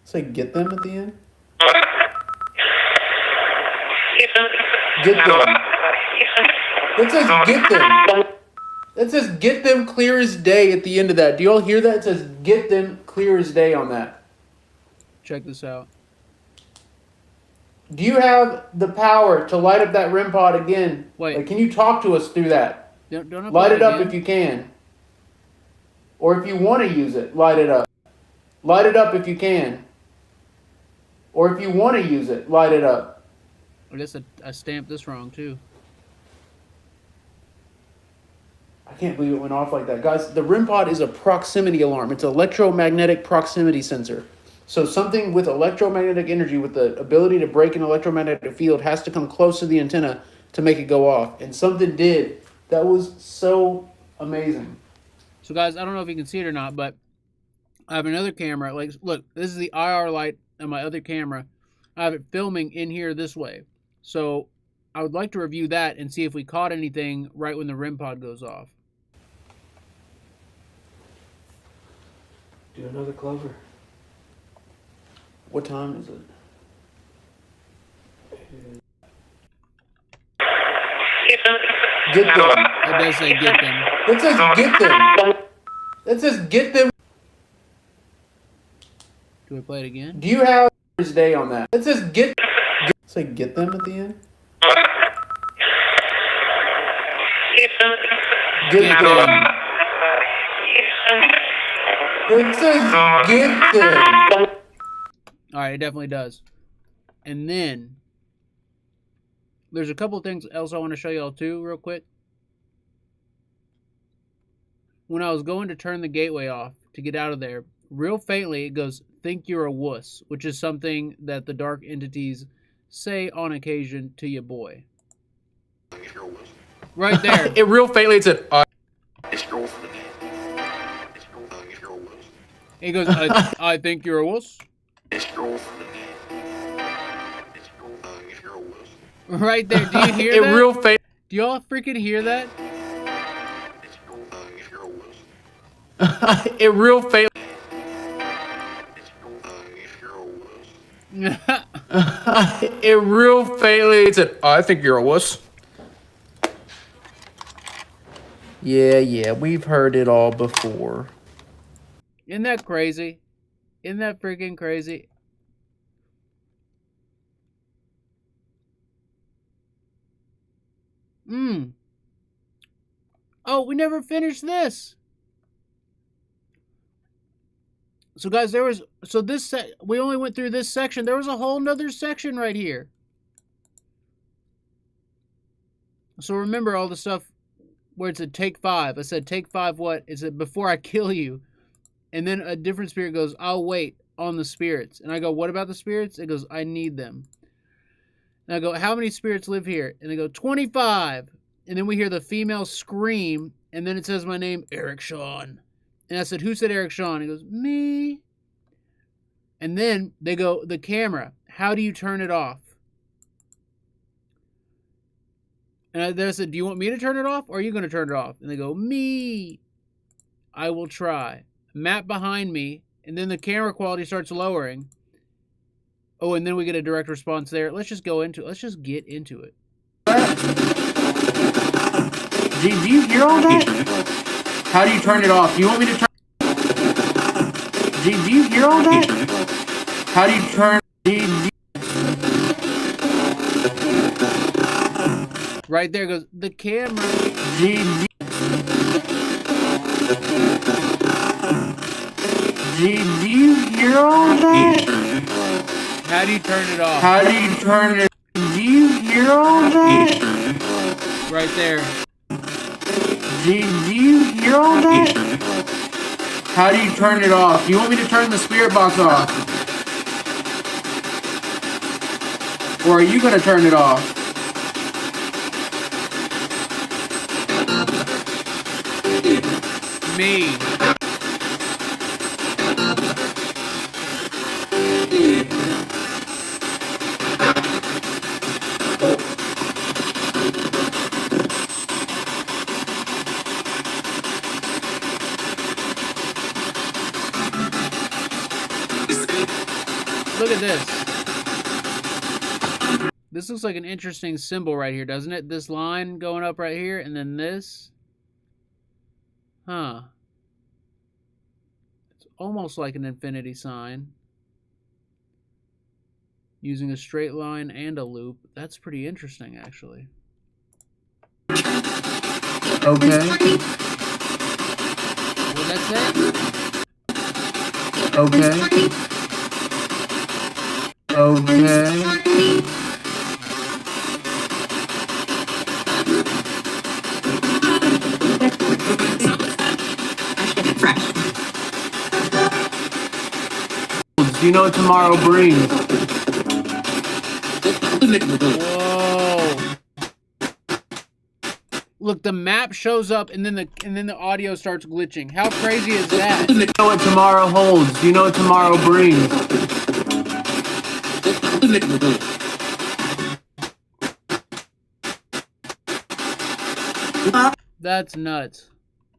Say get them at the end? Get them. It says get them. It says get them clear as day at the end of that. Do you all hear that? It says get them clear as day on that. Check this out. Do you have the power to light up that REM pod again? Wait. Like, can you talk to us through that? Don't light it up if you can. Or if you want to use it, light it up. Light it up if you can. Or if you want to use it, light it up. I guess I stamped this wrong, too. I can't believe it went off like that. Guys, the REM pod is a proximity alarm. It's an electromagnetic proximity sensor. So something with electromagnetic energy, with the ability to break an electromagnetic field, has to come close to the antenna to make it go off. And something did. That was so amazing. So, guys, I don't know if you can see it or not, but I have another camera. Like, look, this is the IR light on my other camera. I have it filming in here this way. So I would like to review that and see if we caught anything right when the REM pod goes off. Do another clover. What time is it? Get them. It does say get them. It says get them. It says get them. Do we play it again? Do you have Thursday day on that? It says get. Say get them at the end. Get them. It says get them. All right, it definitely does. And then there's a couple of things else I want to show y'all too, real quick. When I was going to turn the gateway off to get out of there, real faintly, it goes, "Think you're a wuss," which is something that the dark entities say on occasion to your boy. Right there. It real faintly it said, He goes, I think you're a wuss. Right there. Do you hear it that? real faint. Do y'all freaking hear that? It real faint. It real faintly it said, I think you're a wuss. Yeah, we've heard it all before. Isn't that crazy? Isn't that freaking crazy? Oh, we never finished this. So guys, we only went through this section. There was a whole nother section right here. So remember all the stuff where it said take 5. I said take 5 what? It said before I kill you. And then a different spirit goes, I'll wait on the spirits. And I go, what about the spirits? It goes, I need them. And I go, how many spirits live here? And they go, 25. And then we hear the female scream. And then it says my name, Eric Shawn. And I said, who said Eric Shawn? He goes, me. And then they go, the camera, how do you turn it off? And then I said, do you want me to turn it off? Or are you going to turn it off? And they go, me. I will try. Map behind me. And then the camera quality starts lowering. Oh, and then we get a direct response there. Let's just get into it. Do you hear all that? How do you turn it off? Do you want me to turn? Do you hear all that? How do you turn? Right there goes the camera. Do you hear all that? How do you turn it off? How do you turn it? Do you hear all that? Right there. Do you hear all that? How do you turn it off? Do you want me to turn the spirit box off? Or are you going to turn it off? Me. Look at this. This looks like an interesting symbol right here, doesn't it? This line going up right here, and then this. Huh. It's almost like an infinity sign. Using a straight line and a loop. That's pretty interesting, actually. Okay. What'd that say? Okay. Okay. Do you know what tomorrow brings? Whoa. Look, the map shows up and then the audio starts glitching. How crazy is that? Do you know what tomorrow holds? Do you know what tomorrow brings? That's nuts.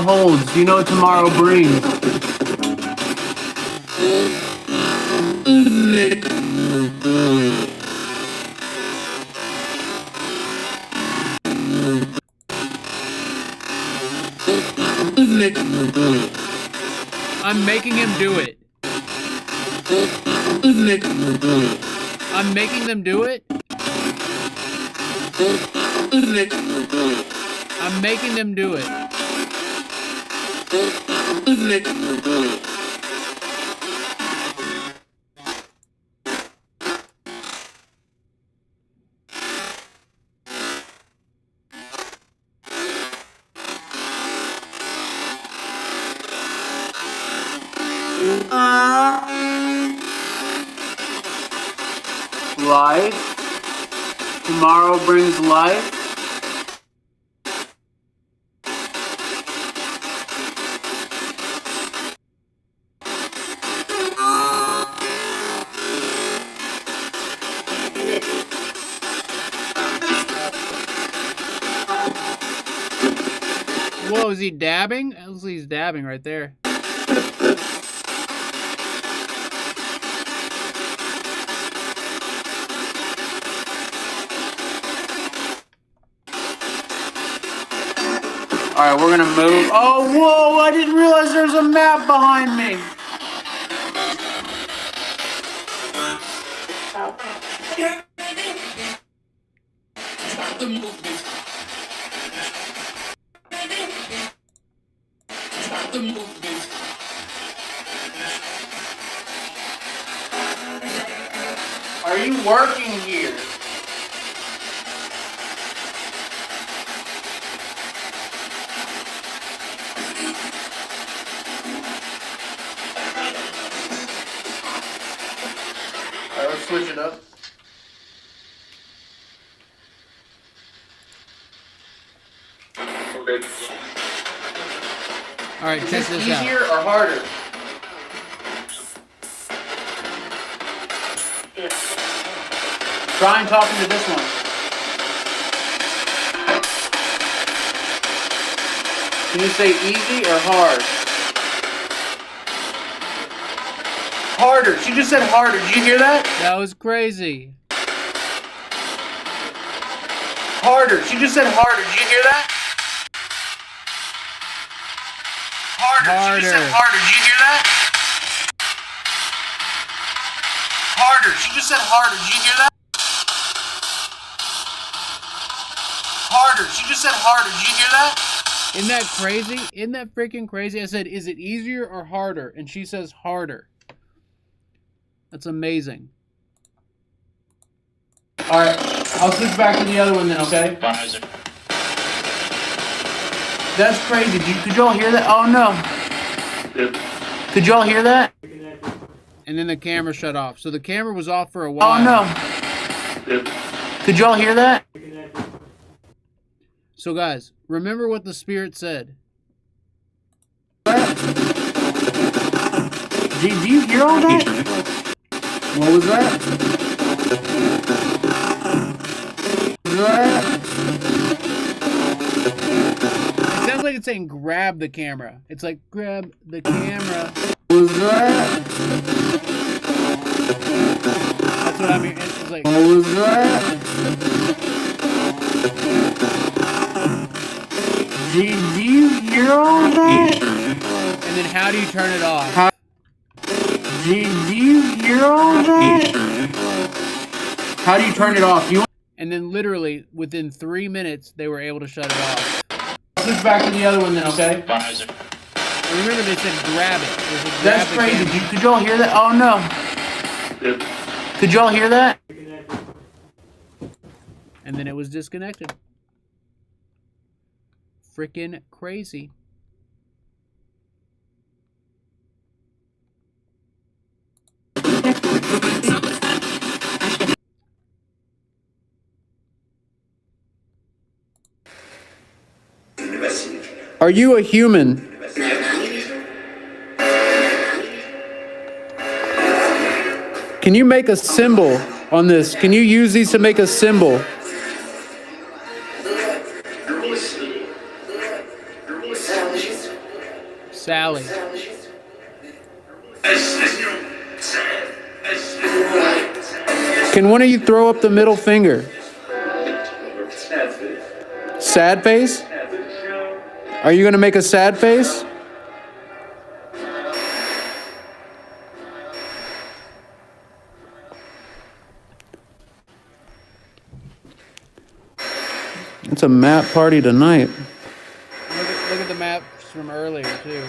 Holds. Do you know what tomorrow brings? I'm making him do it. I'm making them do it. I'm making them do it. life. Tomorrow brings life. Whoa, is he dabbing? It looks like he's dabbing right there. Alright, we're gonna move. Oh, whoa, I didn't realize there's a map behind me. Stop the movement. Stop the movement. Are you working here? Alright, let's switch it up. Alright, check this out. Easier or harder? Try and talk into this one. Can you say easy or hard? Harder. She just said harder. Did you hear that? That was crazy. Harder. She just said harder. Did you hear that? Harder. She just said harder. Did you hear that? Harder. She just said harder. Did you hear that? Harder. She just said harder. Did you hear that? Isn't that crazy? Isn't that freaking crazy? I said, is it easier or harder? And she says harder. That's amazing. Alright, I'll switch back to the other one then, okay? That's crazy. Could y'all hear that? Oh no. Could y'all hear that? And then the camera shut off. So the camera was off for a while. Oh no. Could y'all hear that? So guys, remember what the spirit said. Do you hear all that? What was that? It sounds like it's saying grab the camera. It's like grab the camera. What was that? That's what I'm hearing. It's like, what was that? Do you hear all that? And then how do you turn it off? Do you hear all that? How do you turn it off? And then literally within 3 minutes they were able to shut it off. Switch back to the other one then, okay? And remember they said grab it. That's crazy. Could y'all hear that? Oh no. Could y'all hear that? And then it was disconnected. Freaking crazy. Are you a human? Can you make a symbol on this? Can you use these to make a symbol? Sally. Can one of you throw up the middle finger? Sad face? Are you going to make a sad face? It's a map party tonight. Look at the maps from earlier, too.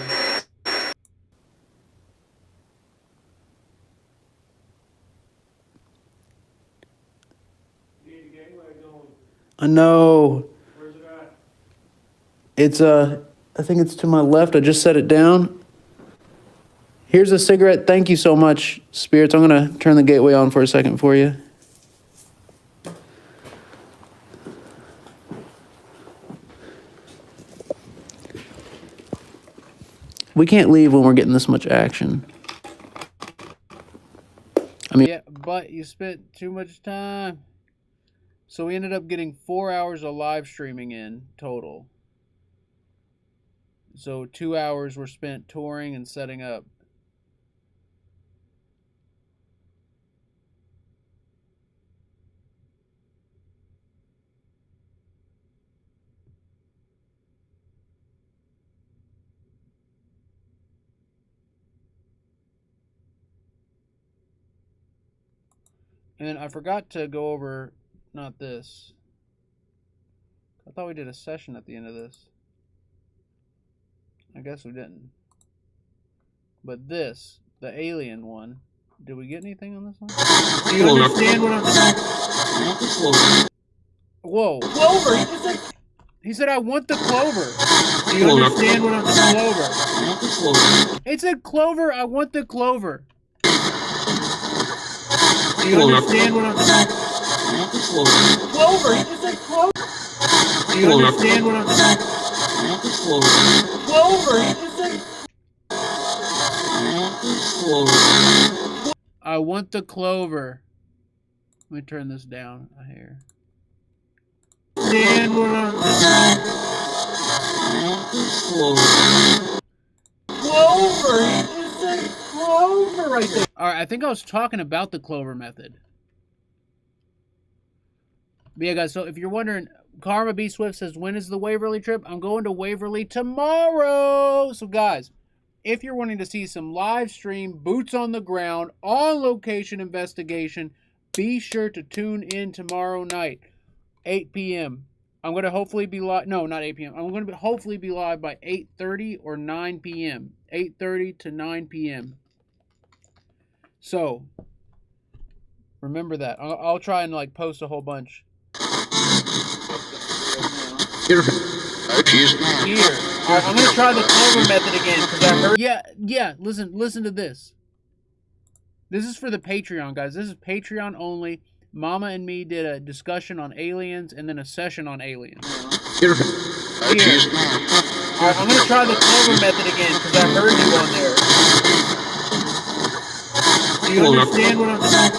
I know. Where's it at? It's I think it's to my left. I just set it down. Here's a cigarette. Thank you so much, spirits. I'm gonna turn the gateway on for a second for you. We can't leave when we're getting this much action. I mean, yeah, but you spent too much time. So we ended up getting 4 hours of live streaming in total. So 2 hours were spent touring and setting up. And I forgot to go over, not this. I thought we did a session at the end of this. I guess we didn't. But this, the alien one, did we get anything on this one? Do you understand what I'm saying? Whoa. Clover! He said, I want the clover. Do you understand what I'm saying? Clover. It said clover, I want the clover. Do you understand what I'm saying? Clover! He just said clover. Do you understand what I'm saying? Clover! He just said I want the clover. Let me turn this down here. Understand what I'm saying? Clover! He just said clover right there. Alright, I think I was talking about the clover method. But yeah, guys, so if you're wondering, Karma B Swift says, when is the Waverly trip? I'm going to Waverly tomorrow. So, guys, if you're wanting to see some live stream, boots on the ground, on location investigation, be sure to tune in tomorrow night, 8 p.m. I'm going to hopefully be live. No, not 8 p.m. I'm going to hopefully be live by 8:30 or 9 p.m. 8:30 to 9 p.m. So, remember that. I'll try and like post a whole bunch. Here. I'm gonna try the clover method again because I heard. Yeah. Listen to this. This is for the Patreon, guys. This is Patreon only. Mama and me did a discussion on aliens and then a session on aliens. Here. I'm gonna try the clover method again because I heard you on there. Do you understand what I'm saying?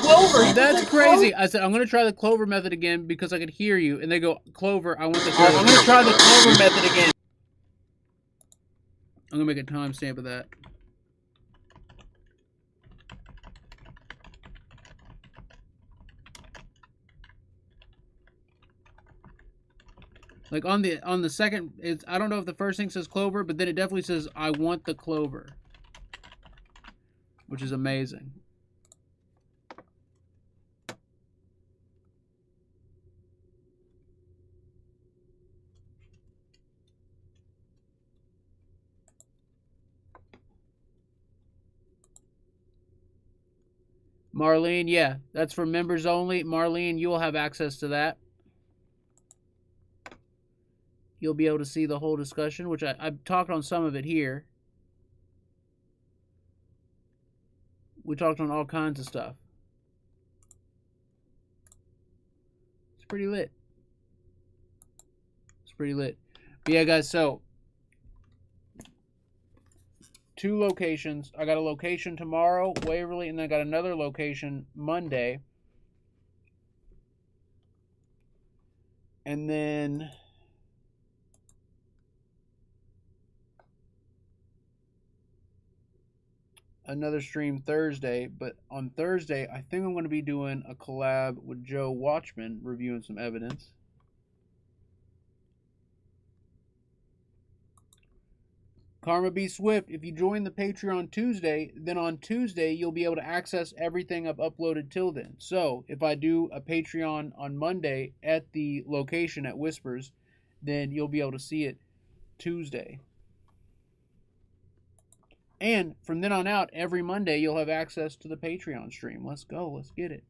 Clover. That's crazy. I said, I'm going to try the clover method again because I could hear you. And they go, Clover, I want the clover. I'm going to try the clover method again. I'm going to make a timestamp of that. Like on the second, I don't know if the first thing says clover, but then it definitely says, I want the clover. Which is amazing. Marlene, yeah, that's for members only. Marlene, you will have access to that. You'll be able to see the whole discussion, which I've talked on some of it here. We talked on all kinds of stuff. It's pretty lit. It's pretty lit. But yeah, guys, so 2 locations. I got a location tomorrow, Waverly, and then I got another location Monday. And then another stream Thursday. But on Thursday, I think I'm going to be doing a collab with Joe Watchman, reviewing some evidence. Karma B Swift, if you join the Patreon Tuesday, then on Tuesday you'll be able to access everything I've uploaded till then. So if I do a Patreon on Monday at the location at Whispers, then you'll be able to see it Tuesday. And from then on out, every Monday you'll have access to the Patreon stream. Let's go. Let's get it.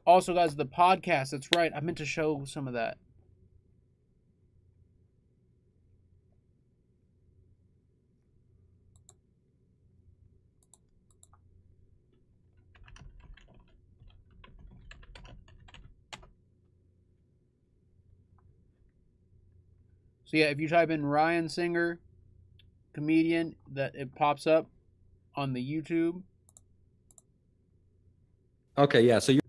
Also, guys, the podcast, that's right. I meant to show some of that. So yeah, if you type in Ryan Singer, comedian, that it pops up on the YouTube. Okay, yeah. So you're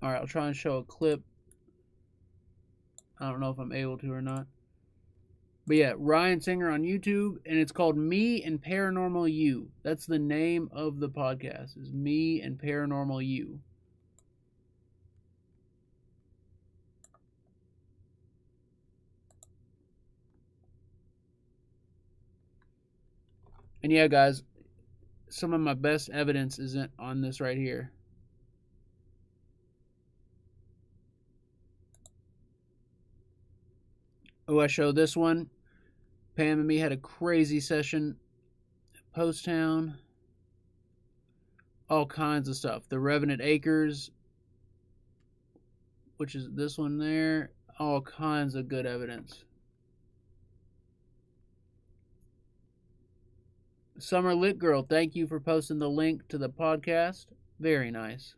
All right, I'll try and show a clip. I don't know if I'm able to or not. But yeah, Ryan Singer on YouTube, and it's called Me and Paranormal You. That's the name of the podcast, is Me and Paranormal You. And yeah, guys, some of my best evidence is on this right here. Oh, I showed this one. Pam and me had a crazy session at Post Town. All kinds of stuff. The Revenant Acres, which is this one there. All kinds of good evidence. Summer Lit Girl, thank you for posting the link to the podcast. Very nice.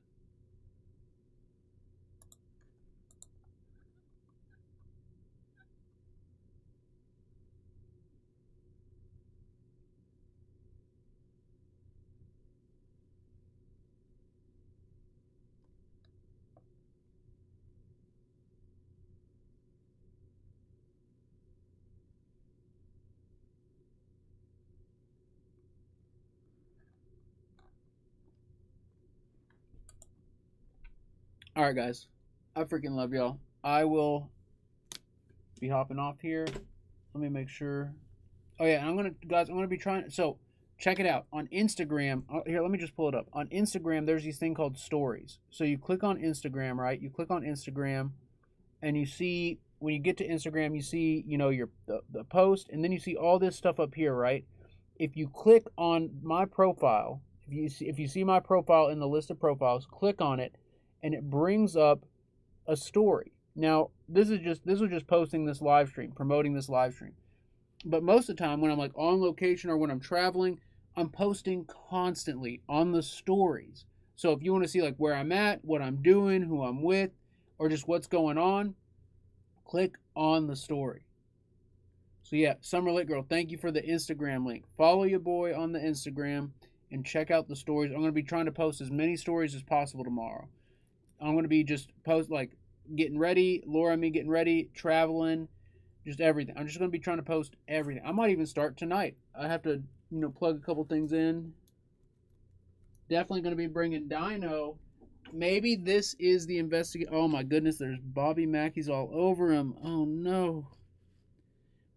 Alright, guys. I freaking love y'all. I will be hopping off here. Let me make sure. Oh, yeah. I'm going to be trying. So, check it out. On Instagram. Here, let me just pull it up. On Instagram, there's this thing called stories. So, you click on Instagram, right? You click on Instagram, and you see, when you get to Instagram, you see, you know, the post, and then you see all this stuff up here, right? If you click on my profile, if you see my profile in the list of profiles, click on it, and it brings up a story. Now, this was just posting this live stream, promoting this live stream. But most of the time when I'm like on location or when I'm traveling, I'm posting constantly on the stories. So if you want to see like where I'm at, what I'm doing, who I'm with, or just what's going on, click on the story. So yeah, Summer Lit Girl, thank you for the Instagram link. Follow your boy on the Instagram and check out the stories. I'm going to be trying to post as many stories as possible tomorrow. I'm going to be just getting ready, Laura and me getting ready, traveling, just everything. I'm just going to be trying to post everything. I might even start tonight. I have to, plug a couple things in. Definitely going to be bringing Dino. Maybe this is the investigation. Oh my goodness, there's Bobby Mackeys all over him. Oh no.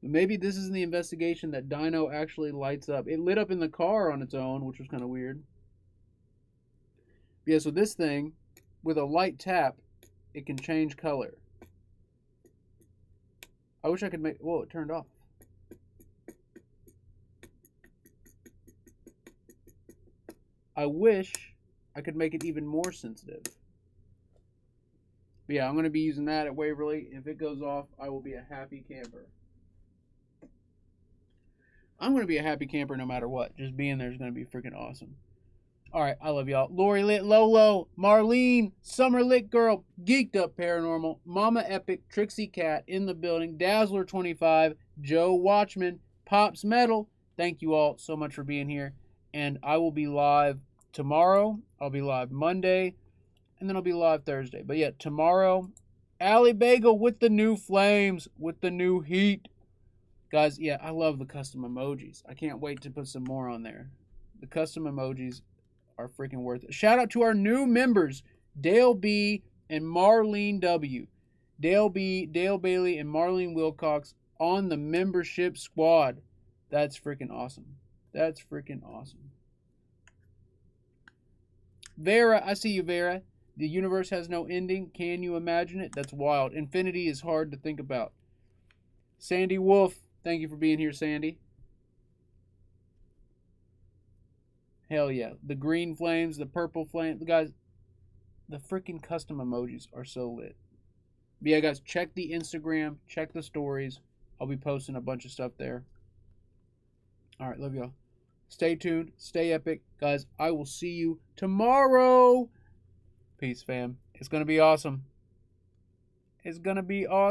Maybe this is the investigation that Dino actually lights up. It lit up in the car on its own, which was kind of weird. Yeah, so this thing, with a light tap, it can change color. I wish I could make... Whoa, it turned off. I wish I could make it even more sensitive. But yeah, I'm going to be using that at Waverly. If it goes off, I will be a happy camper. I'm going to be a happy camper no matter what. Just being there is going to be freaking awesome. Alright, I love y'all. Lori Lit, Lolo, Marlene, Summer Lit Girl, Geeked Up Paranormal, Mama Epic, Trixie Cat in the building, Dazzler 25, Joe Watchman, Pops Metal. Thank you all so much for being here. And I will be live tomorrow. I'll be live Monday. And then I'll be live Thursday. But yeah, tomorrow, Allie Bagel with the new flames, with the new heat. Guys, yeah, I love the custom emojis. I can't wait to put some more on there. The custom emojis are freaking worth it. Shout out to our new members, Dale B and Marlene W. Dale B, Dale Bailey, and Marlene Wilcox on the membership squad. That's freaking awesome. That's freaking awesome. Vera, I see you, Vera. The universe has no ending. Can you imagine it? That's wild. Infinity is hard to think about. Sandy Wolf, thank you for being here, Sandy. Hell yeah. The green flames, the purple flame. Guys, the freaking custom emojis are so lit. But yeah, guys, check the Instagram. Check the stories. I'll be posting a bunch of stuff there. All right, love y'all. Stay tuned. Stay epic. Guys, I will see you tomorrow. Peace, fam. It's going to be awesome. It's going to be awesome.